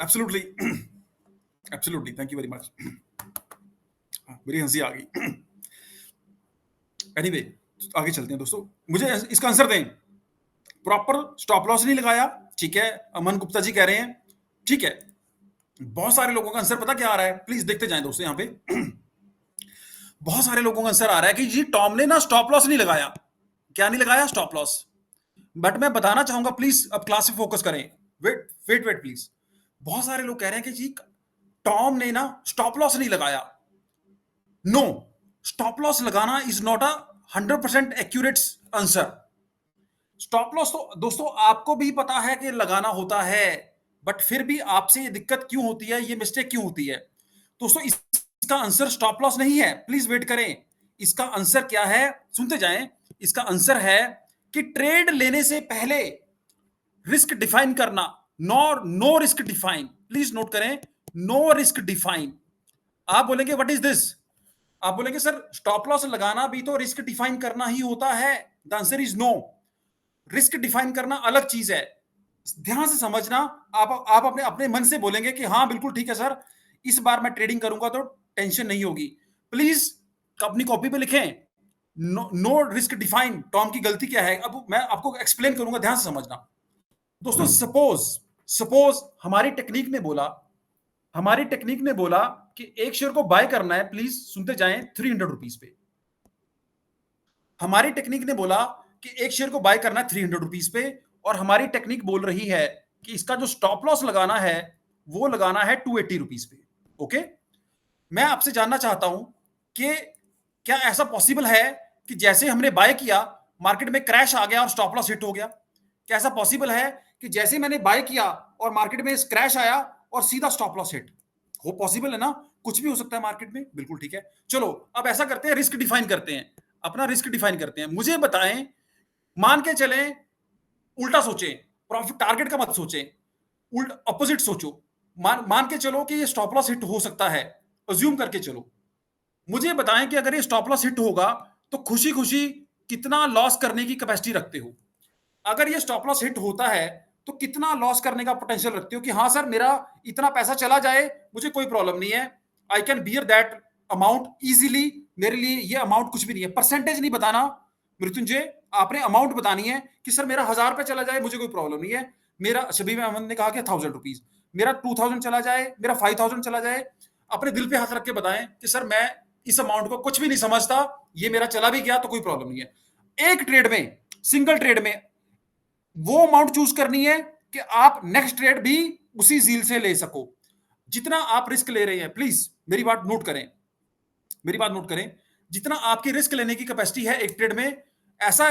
Absolutely, absolutely, thank you very much. मेरी हंसी आ गई। एनीवे, आगे चलते हैं दोस्तों, मुझे इसका आंसर दें। प्रॉपर स्टॉप लॉस नहीं लगाया, ठीक है, अमन गुप्ता जी कह रहे हैं, ठीक है। बहुत सारे लोगों का आंसर पता क्या आ रहा है, प्लीज देखते जाएं दोस्तों यहाँ पे। बहुत सारे लोगों का आंसर आ रहा है कि जी टॉम ने ना स्टॉप लॉस नहीं लगाया। क्या नहीं लगाया? Stop loss. बट मैं बताना चाहूंगा, प्लीज अब क्लास पे फोकस करें। Wait wait wait please. बहुत सारे लोग कह रहे हैं कि जी टॉम ने ना स्टॉप लॉस नहीं लगाया। नो, स्टॉप लॉस लगाना is not a 100% accurate answer. Stop loss तो दोस्तों आपको भी पता है कि लगाना होता है, बट फिर भी आपसे ये दिक्कत क्यों होती है, ये मिस्टेक क्यों होती है दोस्तों। इसका आंसर स्टॉप लॉस नहीं है, प्लीज वेट करें। इसका आंसर क्या है, सुनते जाएं। इसका आंसर है कि ट्रेड लेने से पहले रिस्क डिफाइन करना। No risk define, please note करें, नो रिस्क डिफाइन। आप बोलेंगे व्हाट इज दिस, आप बोलेंगे सर स्टॉप लॉस लगाना भी तो रिस्क डिफाइन करना ही होता है। The answer is no. Risk define करना अलग चीज है, ध्यान से समझना। आप अपने अपने मन से बोलेंगे कि हाँ बिल्कुल ठीक है सर, इस बार मैं ट्रेडिंग करूंगा तो टेंशन नहीं होगी। प्लीज अपनी कॉपी पे लिखें, नो रिस्क डिफाइन। टॉम की गलती क्या है, अब मैं आपको एक्सप्लेन करूंगा, ध्यान से समझना दोस्तों। सपोज सपोज हमारी टेक्निक ने बोला कि एक शेयर को बाय करना है, प्लीज सुनते जाएं, 300 रुपीज पे। हमारी टेक्निक ने बोला कि एक शेयर को बाय करना है 300 रुपीज पे, और हमारी टेक्निक बोल रही है कि इसका जो स्टॉप लॉस लगाना है वो लगाना है 280 रुपीज पे। ओके, मैं आपसे जानना चाहता हूं कि क्या ऐसा पॉसिबल है कि जैसे हमने बाय किया मार्केट में क्रैश आ गया और स्टॉप लॉस हिट हो गया? क्या ऐसा पॉसिबल है कि जैसे मैंने बाय किया और मार्केट में क्रैश आया और सीधा स्टॉप लॉस हिट हो? पॉसिबल है ना, कुछ भी हो सकता है मार्केट में, बिल्कुल ठीक है। चलो अब ऐसा करते हैं, रिस्क डिफाइन करते हैं। अपना रिस्क डिफाइन करते हैं। मुझे बताएं, मान के चलें, उल्टा सोचें, प्रॉफिट टारगेट का मत सोचें, उल्ट अपोजिट सोचो। मान मान के चलो कि ये स्टॉप लॉस हिट हो सकता है, अज्यूम करके चलो। मुझे बताएं कि अगर ये स्टॉप लॉस हिट होगा तो खुशी खुशी कितना लॉस करने की कैपेसिटी रखते हो। अगर ये स्टॉप लॉस हिट होता है तो कितना लॉस करने का पोटेंशियल रखते हो कि हाँ सर, मेरा इतना पैसा चला जाए, मुझे कोई प्रॉब्लम नहीं है, I can bear that amount easily, मेरे लिए ये अमाउंट कुछ भी नहीं है। परसेंटेज नहीं बताना मृत्युंजय, आपने अमाउंट बतानी है कि सर मेरा 1000 रुपए चला जाए मुझे कोई प्रॉब्लम नहीं है, मेरा शबीब अहमद ने कहा कि 1000 रुपीज, मेरा 2000 चला जाए, मेरा 5000 चला जाए, अपने दिल पे हाथ रख के बताएं कि सर मैं इस अमाउंट को कुछ भी नहीं समझता, ये मेरा चला भी गया तो कोई प्रॉब्लम नहीं है। एक ट्रेड में, सिंगल ट्रेड में वो अमाउंट चूज करनी है कि आप नेक्स्ट ट्रेड भी उसी जील से ले सको। जितना आप रिस्क ले रहे हैं, प्लीज मेरी बात नोट करें, मेरी बात नोट करें, जितना आपकी रिस्क लेने की कैपेसिटी है एक ट्रेड में, ऐसा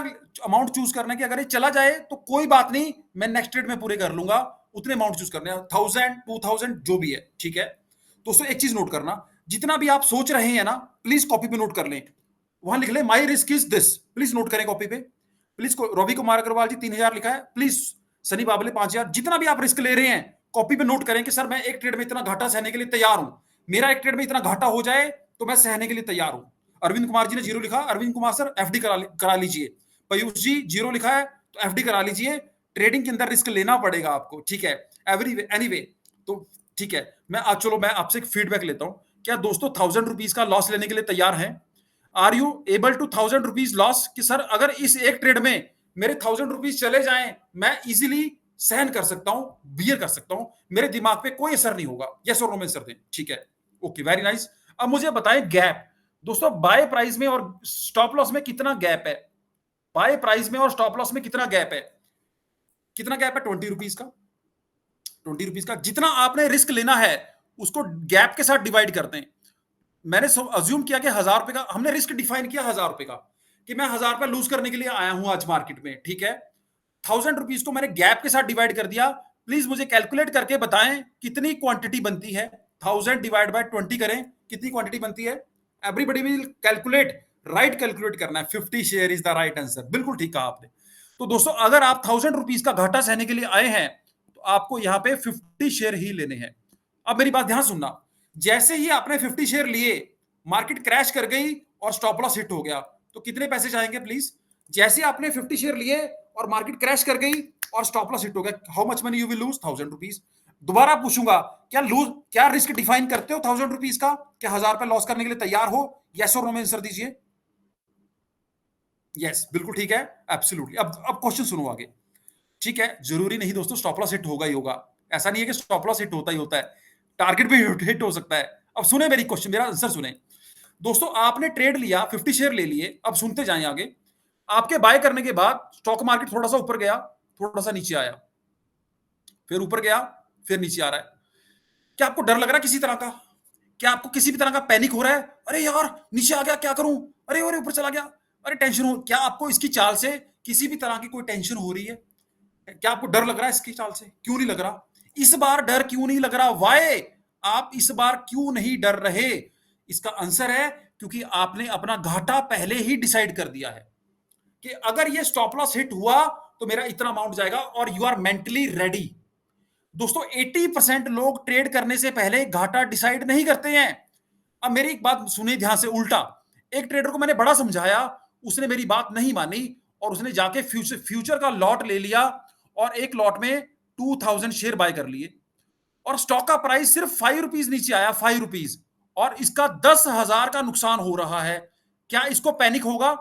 अमाउंट चूज करना है कि अगर ये चला जाए तो कोई बात नहीं, मैं नेक्स्ट ट्रेड में पूरे कर लूंगा। उतने अमाउंट चूज करने हैं, 1000 2000 जो भी है, ठीक है। दोस्तों एक चीज नोट करना, जितना भी आप सोच रहे हैं ना, प्लीज कॉपी पे नोट कर लें, वहां लिख लें my risk is this, please note करें कॉपी पे। प्लीज रवि कुमार अग्रवाल जी 3000 लिखा है, प्लीज सनी बाबले 5000, जितना भी आप रिस्क ले रहे हैं कॉपी पे नोट करें कि सर मैं एक ट्रेड में इतना घाटा सहने के लिए तैयार हूं, मेरा एक ट्रेड में इतना घाटा हो जाए तो मैं सहने के लिए तैयार हूं। अरविंद कुमार जी ने जीरो लिखा, अरविंद कुमार सर एफडी करा लीजिए। पयूष जी जीरो लिखा है तो एफडी करा लीजिए, ट्रेडिंग के अंदर रिस्क लेना पड़ेगा आपको, ठीक है। एनीवे तो ठीक है, मैं आज चलो मैं आपसे एक फीडबैक लेता हूं। क्या दोस्तों 1000 रुपीज का लॉस लेने के लिए तैयार हैं? Are you able to 1000 rupees loss कि सर अगर इस एक ट्रेड में मेरे 1000 रुपीज चले जाएं, मैं इजीली सहन कर सकता हूं, बियर कर सकता हूं, मेरे दिमाग पे कोई असर नहीं होगा। यस और नो में सर दें, ठीक है, ओके, वेरी नाइस। अब मुझे बताएं गैप, दोस्तों बाय प्राइस में और स्टॉप लॉस में कितना गैप है? बाय प्राइस में और स्टॉप लॉस में कितना गैप है? कितना गैप है? 20 रुपीज का, 20 रुपीज का। जितना आपने रिस्क लेना है उसको गैप के साथ डिवाइड करते हैं। मैंने अज्यूम किया कि 1000 रुपए का हमने रिस्क डिफाइन किया, 1000 रुपए का, कि मैं 1000 रुपए लूज करने के लिए आया हूं आज मार्केट में, ठीक है। 1000 रुपीज को मैंने गैप के साथ डिवाइड कर दिया। प्लीज मुझे कैलकुलेट करके बताएं कितनी क्वांटिटी बनती है। 1000 डिवाइड बाय 20 करें, कितनी क्वांटिटी बनती है? Everybody will calculate, right calculate करना है। 50 share is the right answer, बिल्कुल ठीक कहा आपने। तो दोस्तों अगर आप 1000 रुपीज का घाटा सहने के लिए आए हैं तो आपको यहां पे 50 शेयर ही लेने हैं। अब मेरी बात ध्यान सुनना, जैसे ही आपने 50 शेयर लिए, मार्केट क्रैश कर गई और स्टॉप लॉस हिट हो गया, तो कितने पैसे जाएंगे प्लीज? जैसे आपने 50 शेयर लिए और मार्केट क्रैश कर गई और स्टॉप लॉस हिट हो गया, how much money you will lose? 1000 rupees. दोबारा पूछूंगा, क्या रिस्क डिफाइन करते हो 1000 रुपीज का? क्या 1000 रुपए लॉस करने के लिए तैयार हो? यस और नो में आंसर दीजिए। यस, बिल्कुल ठीक है, एब्सोल्युटली। अब क्वेश्चन सुनो आगे, ठीक है। जरूरी नहीं दोस्तों स्टॉप लॉस हिट होगा ही होगा, ऐसा नहीं है कि स्टॉप लॉस हिट होता ही होता है, टारगेट भी हिट हो सकता है। अब सुने मेरी क्वेश्चन, मेरा आंसर सुने। दोस्तों आपने ट्रेड लिया, 50 शेयर ले लिए, अब सुनते जाएं आगे। आपके बाय करने के बाद स्टॉक मार्केट थोड़ा सा ऊपर गया, थोड़ा सा नीचे आया, फिर ऊपर गया, फिर नीचे आ रहा है। क्या आपको डर लग रहा है किसी तरह का? क्या आपको किसी भी तरह का पैनिक हो रहा है? अरे यार नीचे आ गया, क्या करूं? अरे अरे ऊपर चला गया, अरे टेंशन हो? क्या आपको इसकी चाल से किसी भी तरह की कोई टेंशन हो रही है? क्या आपको डर लग रहा है इसकी चाल से? क्यों नहीं लग रहा? इस बार डर क्यों नहीं लग रहा? वाई? आप इस बार क्यों नहीं डर रहे? इसका आंसर है क्योंकि आपने अपना घाटा पहले ही डिसाइड कर दिया है कि अगर ये स्टॉप लॉस हिट हुआ तो मेरा इतना अमाउंट जाएगा, और यू आर मेंटली रेडी। दोस्तों 80% लोग ट्रेड करने से पहले घाटा डिसाइड नहीं करते हैं। अब मेरी एक बात सुनिए ध्यान से, उल्टा एक ट्रेडर को मैंने बड़ा समझाया, उसने मेरी बात नहीं मानी और उसने जाके फ्यूचर का लॉट ले लिया और एक लॉट में 2000 शेयर बाय कर लिए, और स्टॉक का प्राइस सिर्फ 5 रुपीज नीचे आया, 5 रुपीज, और इसका 10,000 का नुकसान हो रहा है। क्या इसको पैनिक होगा?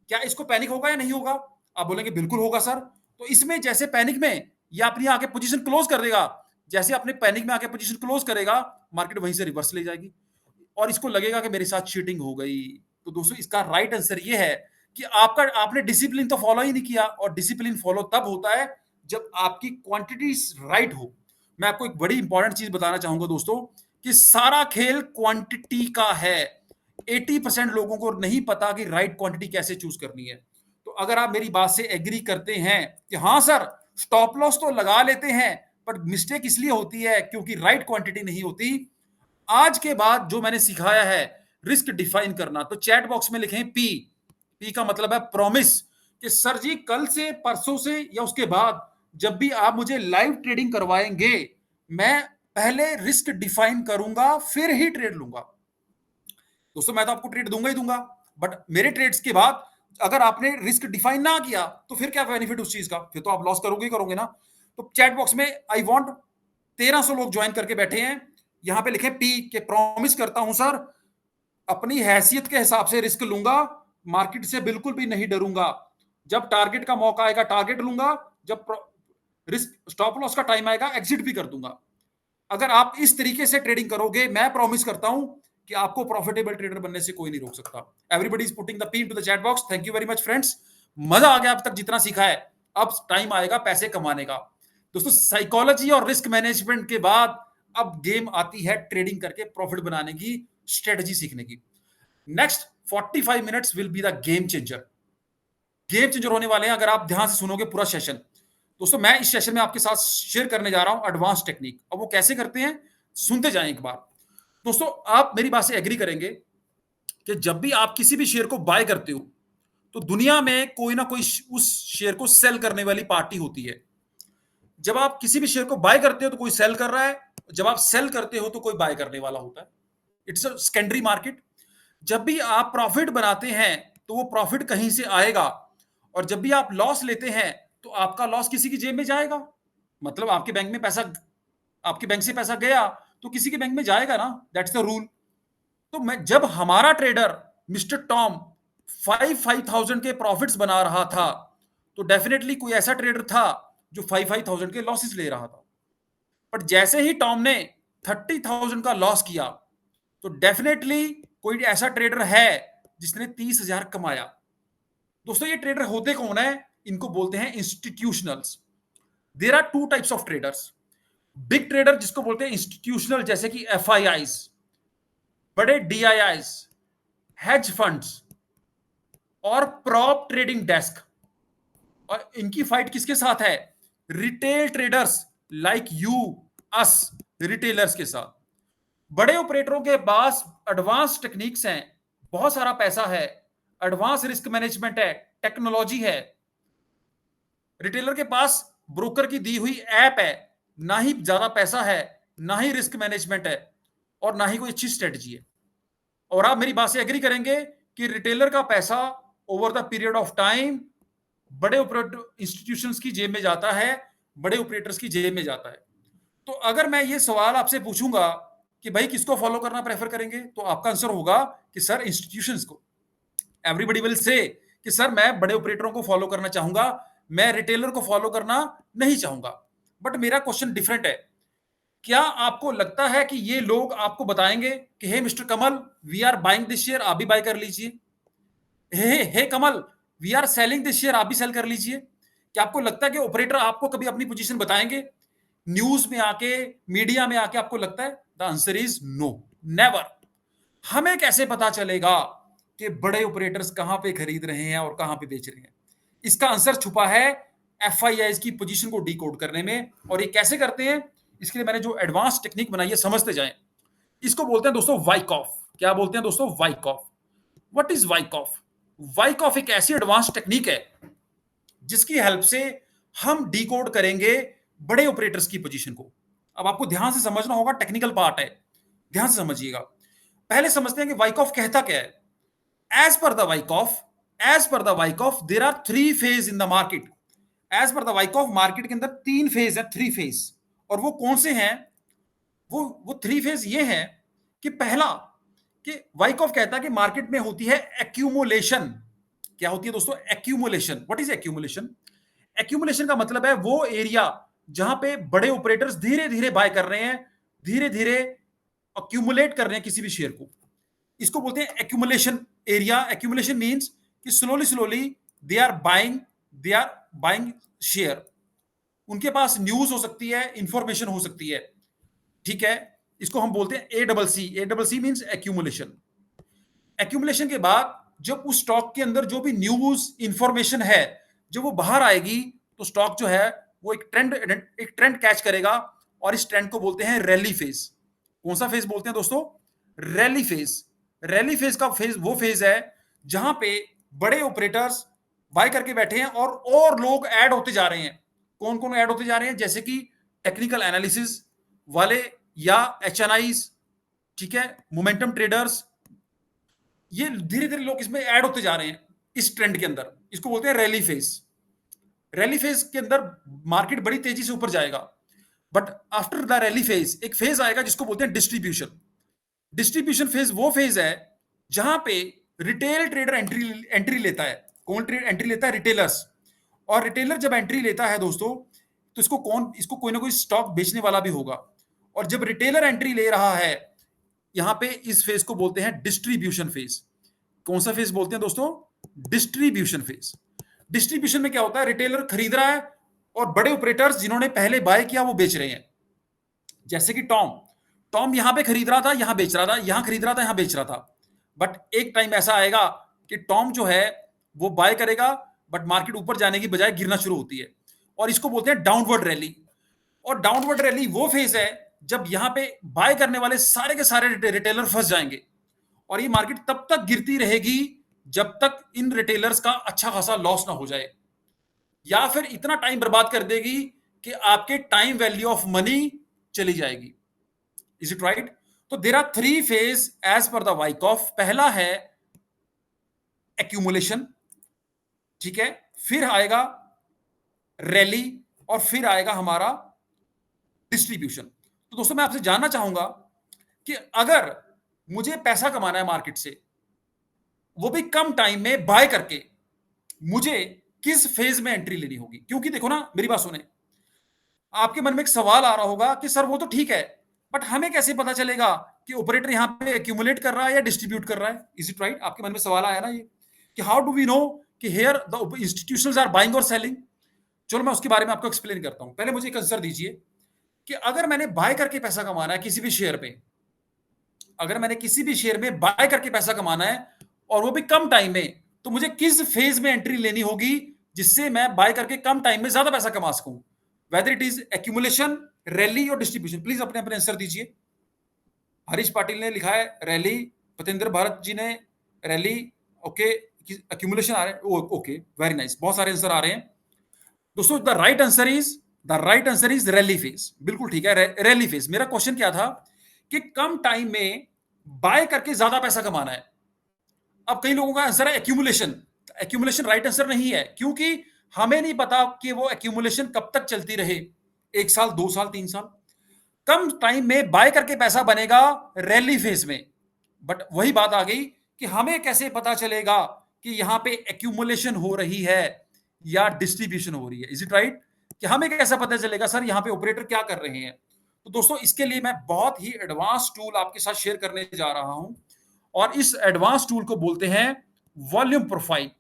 क्या इसको पैनिक होगा या नहीं होगा? आप बोलेंगे बिल्कुल होगा सर। तो इसमें जैसे पैनिक में ये अपनी आके पोजीशन क्लोज कर देगा, जैसे अपने पैनिक में आके पोजीशन क्लोज करेगा, मार्केट वहीं से रिवर्स ले जाएगी और इसको लगेगा कि मेरे साथ चीटिंग हो गई। तो दोस्तों इसका राइट आंसर ये है कि आपने डिसिप्लिन तो फॉलो ही नहीं किया, और डिसिप्लिन फॉलो तब होता है जब आपकी क्वांटिटी राइट हो। मैं आपको एक बड़ी इंपॉर्टेंट चीज बताना चाहूंगा दोस्तों, कि सारा खेल क्वांटिटी का है। 80% लोगों को नहीं पता कि राइट क्वांटिटी कैसे चूज करनी है। तो अगर आप मेरी बात से एग्री करते हैं कि हाँ सर स्टॉप लॉस तो लगा लेते हैं, पर मिस्टेक इसलिए होती है क्योंकि राइट क्वांटिटी नहीं होती, आज के बाद जो मैंने सिखाया है रिस्क डिफाइन करना, तो चैट बॉक्स में लिखें पी, पी का मतलब है प्रॉमिस, कि सर जी कल से, परसों से या उसके बाद जब भी आप मुझे लाइव ट्रेडिंग करवाएंगे, मैं पहले रिस्क डिफाइन करूंगा, फिर ही ट्रेड लूंगा। दोस्तों मैं तो आपको ट्रेड दूंगा ही दूंगा, बट मेरे ट्रेड्स के बाद अगर आपने रिस्क डिफाइन ना किया तो फिर क्या बेनिफिट उस चीज का, फिर तो आप लॉस करोगे ही करोगे ना। तो चैट बॉक्स में आई वांट 1300 लोग ज्वाइन करके बैठे हैं, यहां पे लिखे पी के प्रॉमिस करता हूं सर, अपनी हैसियत के हिसाब से रिस्क लूंगा, मार्केट से बिल्कुल भी नहीं डरूंगा, जब टारगेट का मौका आएगा टारगेट लूंगा, जब रिस्क स्टॉप लॉस का टाइम आएगा एग्जिट भी कर दूंगा। अगर आप इस तरीके से ट्रेडिंग करोगे, मैं प्रॉमिस करता हूं कि आपको प्रॉफिटेबल ट्रेडर बनने से कोई नहीं रोक सकता। Everybody is putting the P into the chat box. Thank you very much friends, मजा आ गया अब तक जितना सीखा है, अब टाइम आएगा पैसे कमाने का। दोस्तों साइकोलॉजी और रिस्क मैनेजमेंट के बाद अब गेम आती है ट्रेडिंग करके प्रॉफिट बनाने की, स्ट्रेटजी सीखने की। Next 45 minutes will be the game changer. Game changer होने वाले हैं अगर आप ध्यान से सुनोगे पूरा सेशन। दोस्तों मैं इस सेशन में आपके साथ शेयर करने जा रहा हूं एडवांस टेक्निक। अब वो कैसे करते हैं सुनते जाएं एक बार। दोस्तों आप मेरी बात से एग्री करेंगे कि जब भी आप किसी भी शेयर को बाय करते हो तो दुनिया में कोई ना कोई उस शेयर को सेल करने वाली पार्टी होती है। जब आप किसी भी शेयर को बाय करते हो तो कोई सेल कर रहा है, जब आप सेल करते हो तो कोई बाय करने वाला होता है। It's a secondary market. जब भी आप प्रॉफिट बनाते हैं तो वो प्रॉफिट कहीं से आएगा, और जब भी आप लॉस लेते हैं तो आपका लॉस किसी की जेब में जाएगा। मतलब आपके बैंक में पैसा, आपके बैंक से पैसा गया तो किसी के बैंक में जाएगा ना, दैट्स द रूल। तो मैं जब हमारा ट्रेडर मिस्टर टॉम 5,000 के प्रॉफिट्स बना रहा था तो डेफिनेटली कोई ऐसा ट्रेडर था जो 5,000 के लॉसेस ले रहा था। बट जैसे ही टॉम ने 30,000 का लॉस किया तो डेफिनेटली कोई ऐसा ट्रेडर है जिसने 30,000 कमाया। दोस्तों ये ट्रेडर होते कौन है? इनको बोलते हैं institutionals. There are two types of traders. Big trader जिसको बोलते हैं इंस्टीट्यूशनल, जैसे कि एफआईआईज, बड़े डीआईआईज, हेज फंड्स और प्रॉप ट्रेडिंग डेस्क। और इनकी फाइट किसके साथ है? Retail traders like you, us, retailers के साथ। बड़े ऑपरेटरों के पास एडवांस टेक्निक्स हैं, बहुत सारा पैसा है, एडवांस रिस्क मैनेजमेंट है, टेक्नोलॉजी है। रिटेलर के पास ब्रोकर की दी हुई ऐप है, ना ही ज्यादा पैसा है, ना ही रिस्क मैनेजमेंट है, और ना ही कोई अच्छी स्ट्रेटजी है। और आप मेरी बात से एग्री करेंगे कि रिटेलर का पैसा over the period of time बड़े ऑपरेटर इंस्टीट्यूशंस की जेब में जाता है, बड़े ऑपरेटर्स की जेब में जाता है। तो अगर मैं ये सवाल आपसे पूछूंगा कि भाई किसको फॉलो करना प्रेफर करेंगे, तो आपका आंसर होगा कि सर इंस्टीट्यूशंस को। एवरीबडी विल से कि सर मैं बड़े ऑपरेटरों को फॉलो करना चाहूंगा, मैं रिटेलर को फॉलो करना नहीं चाहूंगा। बट मेरा क्वेश्चन डिफरेंट है। क्या आपको लगता है कि ये लोग आपको बताएंगे कि hey mister Kamal, we are buying this share, आप भी बाय कर लीजिए। Hey Kamal, we are selling this share, आप भी सेल कर लीजिए। क्या आपको लगता है कि ऑपरेटर आपको कभी अपनी पोजीशन बताएंगे न्यूज में आके, मीडिया में आके? आपको लगता है? The answer is no, never. हमें कैसे पता चलेगा कि बड़े ऑपरेटर्स कहां पे खरीद रहे हैं और कहां पे बेच रहे हैं? इसका आंसर छुपा है एफआईआईज की पोजीशन को डिकोड करने में। और ये कैसे करते हैं, इसके लिए मैंने जो एडवांस टेक्निक बनाई है, समझते जाएं। इसको बोलते हैं दोस्तों वाइकॉफ। क्या बोलते हैं दोस्तों? Wyckoff. What is Wyckoff? Wyckoff एक ऐसी एडवांस टेक्निक है जिसकी हेल्प से हम डिकोड करेंगे बड़े ऑपरेटर्स की पोजीशन को। अब आपको ध्यान से समझना होगा, टेक्निकल पार्ट है, ध्यान से समझिएगा। पहले समझते हैं कि वाइकॉफ कहता क्या है। As per the Wyckoff, as per the Wyckoff there are three phase in the market. As per the Wyckoff market के अंदर तीन फेज है, थ्री फेज। और वो कौन से हैं? वो थ्री फेज ये हैं कि पहला, कि वाइकॉफ कहता है कि मार्केट में होती है एक्यूमुलेशन। क्या होती है दोस्तों? Accumulation. What is accumulation? Accumulation का मतलब है वो एरिया जहां पे बड़े ऑपरेटर्स धीरे धीरे बाय कर रहे हैं, धीरे धीरे अक्यूमुलेट कर रहे हैं किसी भी शेयर को। इसको बोलते हैं एक्यूमुलेशन एरिया। एक्यूमुलेशन मींस कि slowly slowly they are buying share. उनके पास न्यूज हो सकती है, इंफॉर्मेशन हो सकती है, ठीक है। इसको हम बोलते हैं A double C. A double C means accumulation. Accumulation के बाद जब उस स्टॉक के अंदर जो भी न्यूज इंफॉर्मेशन है, जब वो बाहर आएगी तो स्टॉक जो है वो एक ट्रेंड कैच करेगा, और इस ट्रेंड को बोलते हैं रैली फेज। कौन सा फेज बोलते हैं दोस्तों? Rally phase. रैली फेज का फेज वो फेज है जहां पे बड़े ऑपरेटर्स बाय करके बैठे हैं और लोग ऐड होते जा रहे हैं। कौन-कौन ऐड होते जा रहे हैं? जैसे कि टेक्निकल एनालिसिस वाले या एचएनआईज़, ठीक है? मोमेंटम ट्रेडर्स, ये धीरे-धीरे लोग इसमें ऐड होते जा रहे हैं इस ट्रेंड के अंदर। इसको बोलते हैं रैली फेज़। रैली फेज़ के अंदर मार्केट बड़ी तेज़ी से ऊपर जाएगा। But after the rally phase एक फेज़ आएगा जिसको बोलते हैं डिस्ट्रीब्यूशन। डिस्ट्रीब्यूशन फेज़ वो फेज़ है जहां पे रिटेल ट्रेडर एंट्री एंट्री लेता है। कौन ट्रेड एंट्री लेता है? रिटेलर्स। और रिटेलर जब एंट्री लेता है दोस्तों, तो इसको कोई ना कोई स्टॉक बेचने वाला भी होगा। और जब रिटेलर एंट्री ले रहा है, यहां पे इस फेज को बोलते हैं डिस्ट्रीब्यूशन फेज। कौन सा फेज बोलते हैं दोस्तों? Distribution phase. डिस्ट्रीब्यूशन में क्या होता है? रिटेलर खरीद रहा है और बड़े ऑपरेटर्स जिन्होंने पहले बाय किया वो बेच रहे हैं। जैसे कि टॉम टॉम यहां पे खरीद रहा था, यहां बेच रहा था, यहां खरीद रहा था, यहां बेच रहा था। बट एक टाइम ऐसा आएगा कि टॉम जो है वो बाय करेगा, बट मार्केट ऊपर जाने की बजाय गिरना शुरू होती है, और इसको बोलते हैं डाउनवर्ड रैली। और डाउनवर्ड रैली वो फेज है जब यहां पे बाय करने वाले सारे के सारे रिटेलर फंस जाएंगे, और ये मार्केट तब तक गिरती रहेगी जब तक इन रिटेलर्स का अच्छा खासा लॉस ना हो जाए, या फिर इतना टाइम बर्बाद कर देगी कि आपके टाइम वैल्यू ऑफ मनी चली जाएगी। Is it right? तो there are three phase as per the Wyckoff. पहला है एक्यूमुलेशन, ठीक है, फिर आएगा रैली, और फिर आएगा हमारा डिस्ट्रीब्यूशन। तो दोस्तों मैं आपसे जानना चाहूंगा कि अगर मुझे पैसा कमाना है मार्केट से, वो भी कम टाइम में बाय करके, मुझे किस फेज में एंट्री लेनी होगी? क्योंकि देखो ना, मेरी बात सुने, आपके मन में एक सवाल आ रहा होगा कि सर वो तो ठीक है, बट हमें कैसे पता चलेगा कि ऑपरेटर यहां पे एक्यूमुलेट कर रहा है या डिस्ट्रीब्यूट कर रहा है? Is it right? आपके मन में सवाल आया ना ये, कि हाउ डू वी नो कि here the institutions are buying और सेलिंग? चलो मैं उसके बारे में आपको एक्सप्लेन करता हूं। पहले मुझे एक आंसर दीजिए कि अगर मैंने बाय करके पैसा कमाना है किसी भी शेयर पे, अगर मैंने किसी भी शेयर में बाय करके पैसा कमाना है और वो भी कम टाइम में, तो मुझे किस फेज में एंट्री लेनी होगी जिससे मैं बाय करके कम टाइम में ज्यादा पैसा कमा सकूं? Whether it is accumulation, rally और डिस्ट्रीब्यूशन। प्लीज अपने अपने आंसर दीजिए। हरीश पाटिल ने लिखा है रैली, पतेंद्र भारत जी ने रैली, ओके, एक्यूमुलेशन आ रहे हैं, ओके, वेरी नाइस, बहुत सारे आंसर आ रहे हैं दोस्तों। The right answer is rally phase. बिल्कुल ठीक है, रैली फेज। मेरा क्वेश्चन क्या था कि कम टाइम में बाय करके ज्यादा पैसा कमाना है। अब कई लोगों का आंसर है एक्यूमुलेशन। एक्यूमुलेशन राइट आंसर नहीं है, क्योंकि हमें नहीं पता कि वो एक्यूमुलेशन कब तक चलती रहे, 1 साल, 2 साल, 3 साल। कम टाइम में बाय करके पैसा बनेगा रैली फेज में। बट वही बात आ गई कि हमें कैसे पता चलेगा कि यहां पे एक्यूमुलेशन हो रही है या डिस्ट्रीब्यूशन हो रही है? Is it right? कि हमें कैसा पता चलेगा सर यहां पे ऑपरेटर क्या कर रहे हैं? तो दोस्तों इसके लिए मैं बहुत ही एडवांस टूल आपके साथ शेयर करने जा रहा हूं, और इस एडवांस टूल को बोलते हैं वॉल्यूम प्रोफाइल।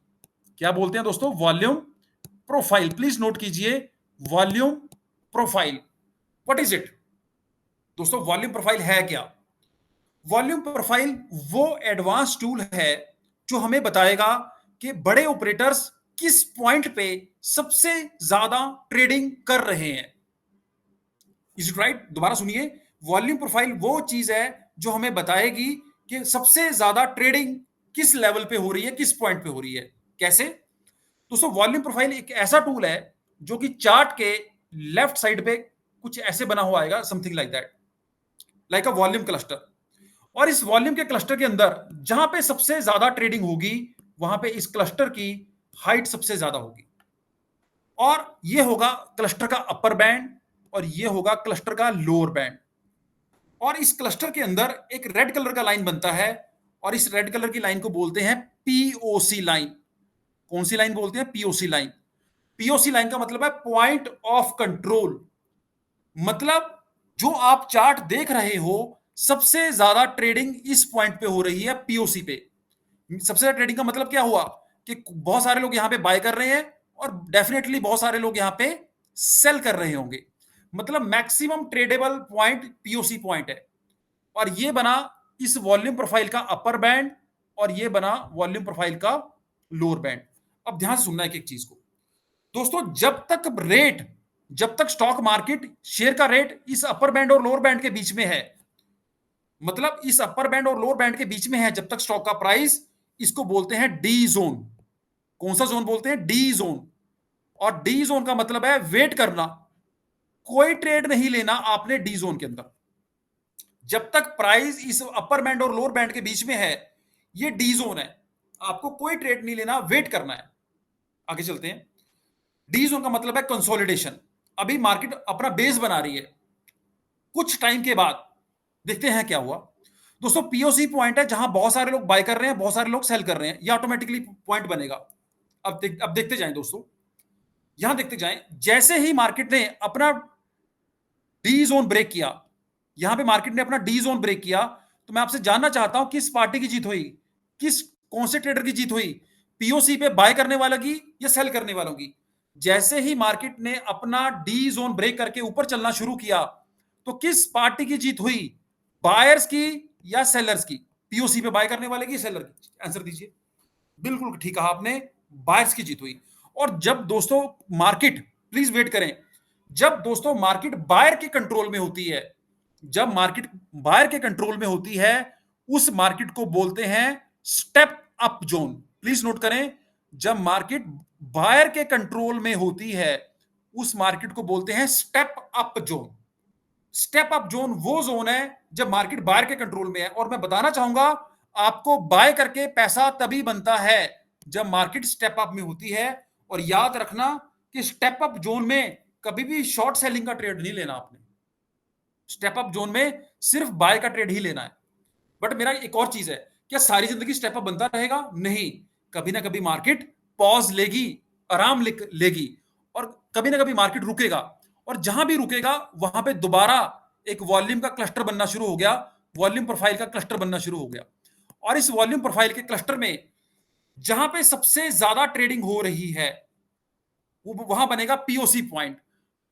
क्या बोलते हैं दोस्तों? Volume profile. प्लीज नोट कीजिए, volume profile. What is it दोस्तों? वॉल्यूम प्रोफाइल है क्या? वॉल्यूम प्रोफाइल वो एडवांस टूल है जो हमें बताएगा कि बड़े ऑपरेटर्स किस पॉइंट पे सबसे ज्यादा ट्रेडिंग कर रहे हैं। Is it right? दोबारा सुनिए, वॉल्यूम प्रोफाइल वो चीज है जो हमें बताएगी कि सबसे ज्यादा ट्रेडिंग किस लेवल पे हो रही है, किस पॉइंट पे हो रही है। कैसे दोस्तों? वॉल्यूम प्रोफाइल एक ऐसा टूल है जो कि चार्ट के लेफ्ट साइड पे कुछ ऐसे बना हुआ आएगा, something like that, like a volume cluster. और इस वॉल्यूम के क्लस्टर के अंदर जहां पे सबसे ज्यादा ट्रेडिंग होगी, वहां पे इस क्लस्टर की हाइट सबसे ज्यादा होगी, और ये होगा क्लस्टर का अपर बैंड, और ये होगा क्लस्टर का लोअर बैंड। और इस क्लस्टर के अंदर एक रेड कलर का लाइन बनता है, और इस रेड कलर की लाइन को बोलते हैं पीओसी लाइन। कौन सी लाइन बोलते हैं? POC line. पीओसी लाइन का मतलब है पॉइंट ऑफ कंट्रोल। मतलब जो आप चार्ट देख रहे हो, सबसे ज्यादा ट्रेडिंग इस पॉइंट पे हो रही है, पीओसी पे। सबसे ज्यादा ट्रेडिंग का मतलब क्या हुआ कि बहुत सारे लोग यहां पे बाय कर रहे हैं, और डेफिनेटली बहुत सारे लोग यहां पे सेल कर रहे होंगे। मतलब maximum tradable point POC point है, और ये बना इस वॉल्यूम प्रोफाइल का अपर बैंड, और ये बना वॉल्यूम प्रोफाइल का लोअर बैंड। अब ध्यान से सुनना एक एक चीज को दोस्तों। जब तक स्टॉक मार्केट शेयर का रेट इस अपर बैंड और लोअर बैंड के बीच में है, मतलब इस अपर बैंड और लोअर बैंड के बीच में है, जब तक स्टॉक का प्राइस, इसको बोलते हैं डी जोन। कौन सा जोन बोलते हैं? D zone. और डी जोन का मतलब है वेट करना, कोई ट्रेड नहीं लेना आपने डी जोन के अंदर। जब तक प्राइस इस अपर बैंड और लोअर बैंड के बीच में है, ये डी जोन है, आपको कोई ट्रेड नहीं लेना, वेट करना है। आगे चलते हैं। डी जोन का मतलब है कंसोलिडेशन। अभी मार्केट अपना बेस बना रही है, कुछ टाइम के बाद देखते हैं क्या हुआ। दोस्तों पीओसी पॉइंट है जहां बहुत सारे लोग बाय कर रहे हैं, बहुत सारे लोग सेल कर रहे हैं, ये ऑटोमेटिकली पॉइंट बनेगा। अब देखते जाएं दोस्तों, यहां देखते जाएं, जैसे ही मार्केट ने अपना डी जोन ब्रेक किया, यहां पे मार्केट ने अपना डी जोन ब्रेक किया, तो मैं आपसे जानना चाहता हूं किस पार्टी की जीत हुई, कौन से ट्रेडर की जीत हुई? पीओसी पे बाय करने वालों की या सेल करने वालों की? जैसे ही मार्केट ने अपना डी जोन ब्रेक करके ऊपर चलना शुरू किया, तो किस पार्टी की जीत हुई? बायर्स की या सेलर्स की? पीओसी पे बाय करने वाले की, सेलर की? आंसर दीजिए। बिल्कुल ठीक कहा आपने, बायर्स की जीत हुई। और जब दोस्तों मार्केट, प्लीज वेट करें, जब दोस्तों मार्केट बायर के कंट्रोल में होती है, जब मार्केट बायर के कंट्रोल में होती है, उस मार्केट को बोलते हैं step up zone. Please note करें, जब मार्केट बायर के कंट्रोल में होती है, उस मार्केट को बोलते हैं step up zone. Step up zone वो जोन है जब मार्केट बायर के कंट्रोल में है। और मैं बताना चाहूंगा, आपको बाय करके पैसा तभी बनता है जब मार्केट स्टेप अप में होती है। और याद रखना कि स्टेप अप जोन में कभी भी शॉर्ट सेलिंग का ट्रेड नहीं लेना आपने। स्टेप अप जोन में सिर्फ बाय का ट्रेड ही लेना है। बट मेरा एक और चीज है, क्या सारी जिंदगी स्टेप अप बनता रहेगा? नहीं, कभी ना कभी मार्केट पॉज लेगी, आराम लेगी, और कभी ना कभी मार्केट रुकेगा। और जहां भी रुकेगा वहां पे दोबारा एक वॉल्यूम का क्लस्टर बनना शुरू हो गया, वॉल्यूम प्रोफाइल का क्लस्टर बनना शुरू हो गया। और इस वॉल्यूम प्रोफाइल के क्लस्टर में जहां पे सबसे ज्यादा ट्रेडिंग हो रही है, वो वहां बनेगा पीओसी पॉइंट।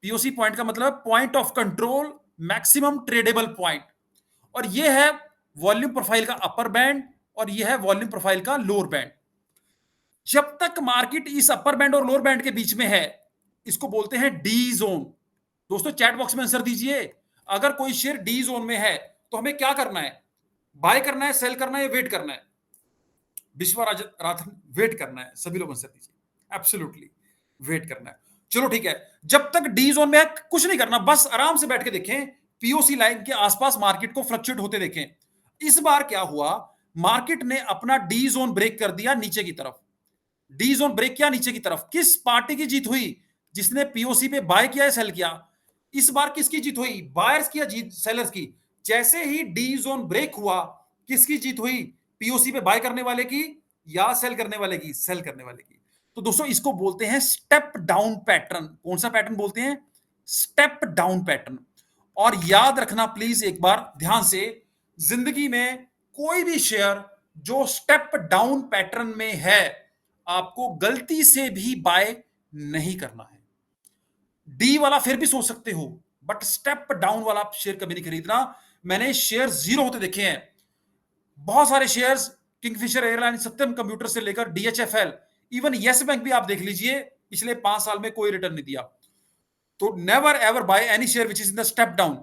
पीओसी पॉइंट का मतलब point of control, maximum tradable point. और ये है वॉल्यूम प्रोफाइल का अपर बैंड, और ये है वॉल्यूम प्रोफाइल का लोअर बैंड। जब तक मार्केट इस अपर बैंड और लोअर बैंड के बीच में है, इसको बोलते हैं डी जोन। दोस्तों चैट बॉक्स में आंसर दीजिए, अगर कोई शेयर डी जोन में है तो हमें क्या करना है? बाय करना है, सेल करना है, या वेट करना है? विश्वराथन, वेट करना है। सभी लोग आंसर दीजिए। एब्सोल्युटली वेट करना है। चलो ठीक है, जब तक डी जोन में है कुछ नहीं करना, बस आराम से बैठ के देखें, पीओसी लाइन के आसपास मार्केट को फ्लक्चुएट होते देखें। इस बार क्या हुआ, मार्केट ने अपना डी जोन ब्रेक कर दिया नीचे की तरफ। डी जोन ब्रेक किया नीचे की तरफ, किस पार्टी की जीत हुई? जिसने पीओसी पे बाय किया है, सेल किया? इस बार किसकी जीत हुई? बायर्स की या जीत सेलर्स की? जैसे ही डी जोन ब्रेक हुआ, किसकी जीत हुई? पीओसी पे बाय करने वाले की या सेल करने वाले की? सेल करने वाले की। तो दोस्तों इसको बोलते हैं स्टेप डाउन पैटर्न। कौन सा पैटर्न बोलते हैं? Step down pattern. और याद रखना प्लीज एक बार ध्यान से, जिंदगी में कोई भी शेयर जो स्टेप डाउन पैटर्न में है, आपको गलती से भी बाय नहीं करना है। डी वाला फिर भी सोच सकते हो, बट स्टेप डाउन वाला शेयर कभी नहीं खरीदना। मैंने शेयर जीरो होते देखे हैं, बहुत सारे शेयर्स, किंगफिशर एयरलाइन, सत्यम कंप्यूटर से लेकर डीएचएफएल, इवन यस बैंक भी आप देख लीजिए, पिछले 5 साल में कोई रिटर्न नहीं दिया। तो never ever by any share which is in the step down.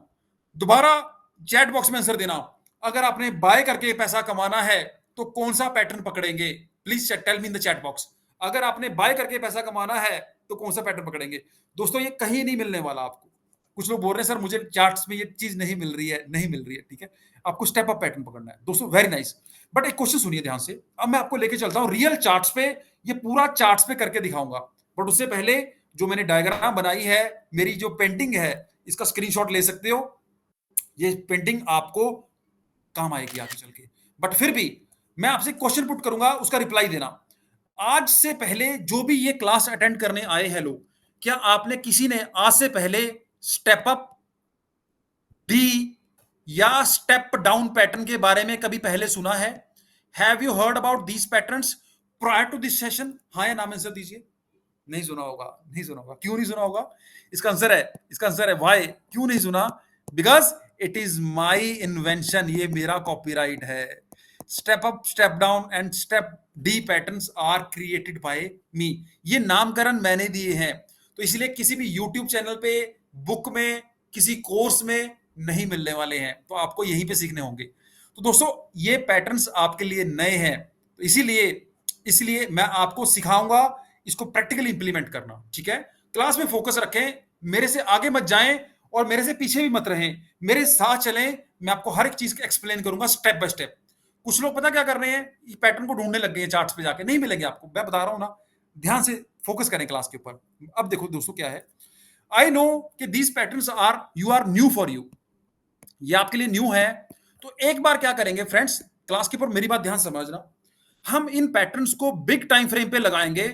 दोबारा चैट बॉक्स में आंसर देना, अगर आपने बाय करके पैसा कमाना है तो कौन सा पैटर्न पकड़ेंगे? Please tell me in the chat box. अगर आपने बाय करके पैसा कमाना है तो कौन सा पैटर्न पकड़ेंगे? दोस्तों ये कहीं नहीं मिलने वाला आपको। कुछ लोग बोल रहे हैं सर मुझे चार्ट्स में ये चीज नहीं मिल रही है, नहीं मिल रही है, ठीक है, आपको स्टेप अप पैटर्न पकड़ना है। दोस्तों वेरी नाइस। बट एक क्वेश्चन सुनिए ध्यान से, अब मैं आपको लेके चलता हूं रियल चार्ट्स पे, ये पूरा चार्ट्स पे करके दिखाऊंगा। बट उससे पहले जो मैंने डायग्राम बनाई है, मेरी जो पेंटिंग है, इसका स्क्रीनशॉट ले सकते हो। ये पेंटिंग आपको काम आएगी आगे चल के। बट फिर भी मैं आपसे क्वेश्चन पुट करूंगा, उसका रिप्लाई देना। आज से पहले जो भी ये क्लास अटेंड करने आए हैं लोग, क्या आपने किसी ने आज से पहले स्टेप अप, डी या स्टेप डाउन पैटर्न के बारे में कभी पहले सुना है? Have you heard about these patterns prior to this session? हाँ या नाम आंसर दीजिए। नहीं सुना होगा, नहीं सुना होगा। क्यों नहीं सुना होगा? इसका आंसर है व्हाई। क्यों नहीं सुना? Because it is my invention, ये मेरा कॉपीराइट है। Step up, step down and step D patterns are created by me. ये नामकरण मैंने दिए हैं, तो इसलिए किसी भी यूट्यूब चैनल पे, बुक में, किसी कोर्स में नहीं मिलने वाले हैं, तो आपको यहीं पे सीखने होंगे। तो दोस्तों ये पैटर्न्स आपके लिए नए हैं, तो इसीलिए इसलिए मैं आपको सिखाऊंगा इसको प्रैक्टिकली इंप्लीमेंट करना, ठीक है? क्लास में फोकस रखें, मेरे से आगे मत जाएं और मेरे से पीछे भी मत रहें, मेरे साथ चलें। मैं आपको हर एक चीज एक्सप्लेन करूंगा स्टेप बाय स्टेप। कुछ लोग पता क्या कर रहे हैं, पैटर्न को ढूंढने लग गए हैं, चार्ट्स पे जाके नहीं मिलेंगे आपको, मैं बता रहा हूं ना। ध्यान से फोकस करें क्लास के ऊपर। अब देखो दोस्तों क्या है, आई नो कि these patterns are new for you, ये आपके लिए न्यू है। तो एक बार क्या करेंगे फ्रेंड्स, क्लास के ऊपर मेरी बात ध्यान से समझना, हम इन पैटर्न्स को बिग टाइम फ्रेम पे लगाएंगे।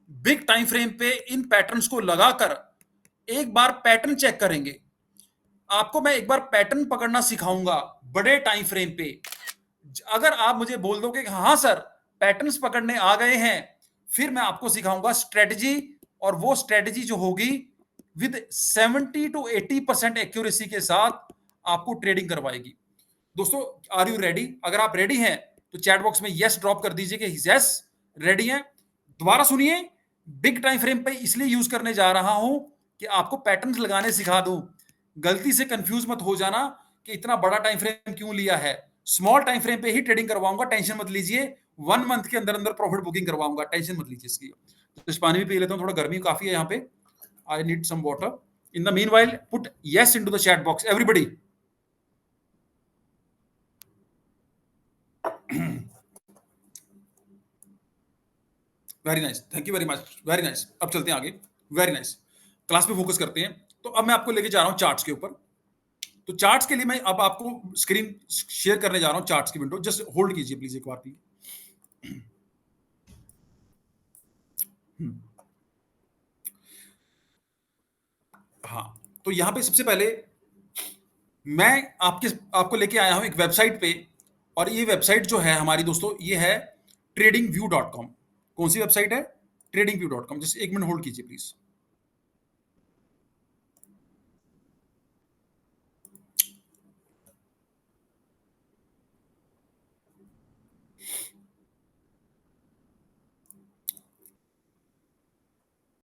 बिग टाइम फ्रेम पे इन पैटर्न्स को लगाकर एक बार पैटर्न चेक करेंगे। आपको मैं एक बार पैटर्न पकड़ना सिखाऊंगा बड़े टाइम फ्रेम पे। अगर आप मुझे बोल दोगे कि हाँ सर पैटर्न्स पकड़ने आ गए हैं, फिर मैं आपको सिखाऊंगा स्ट्रेटजी, और वो स्ट्रेटजी जो होगी विद 70 to 80% एक्यूरेसी के साथ आपको ट्रेडिंग करवाएगी। दोस्तों आर यू रेडी? अगर आप रेडी हैं तो चैट बॉक्स में यस ड्रॉप कर दीजिए कि यस रेडी हैं। दोबारा सुनिए, बिग टाइम फ्रेम पे इसलिए यूज करने जा रहा हूं कि आपको पैटर्न्स लगाने सिखा दूं। गलती से कंफ्यूज मत हो जाना कि इतना बड़ा टाइम फ्रेम क्यों लिया है। स्मॉल टाइम फ्रेम पे ही ट्रेडिंग करवाऊंगा, टेंशन मत लीजिए। 1 मंथ के अंदर अंदर प्रॉफिट बुकिंग करवाऊंगा, टेंशन मत लीजिए इसकी। तो पानी भी पी लेता हूँ, थोड़ा गर्मी काफी है यहाँ पे। I need some water. In the mean while put yes into the chat box everybody. Very nice, thank you very much, very nice. अब चलते हैं आगे, वेरी नाइस। क्लास पे फोकस करते हैं। तो अब मैं आपको लेके जा रहा हूँ चार्ट्स के ऊपर। तो चार्ट्स के लिए मैं अब आपको स्क्रीन शेयर करने जा रहा हूँ, चार्ट्स की विंडो। जस्ट होल्ड कीजिए प्लीज एक बार प्लीज। हाँ, तो यहाँ पे सबसे पहले मैं आपको लेके आया हूँ एक वेबसाइट पे, और ये वेबसाइट जो है हमारी दोस्तों, ये है tradingview.com। कौन सी वेबसाइट है? tradingview.com। जस्ट 1 मिनट होल्ड कीजिए प्लीज।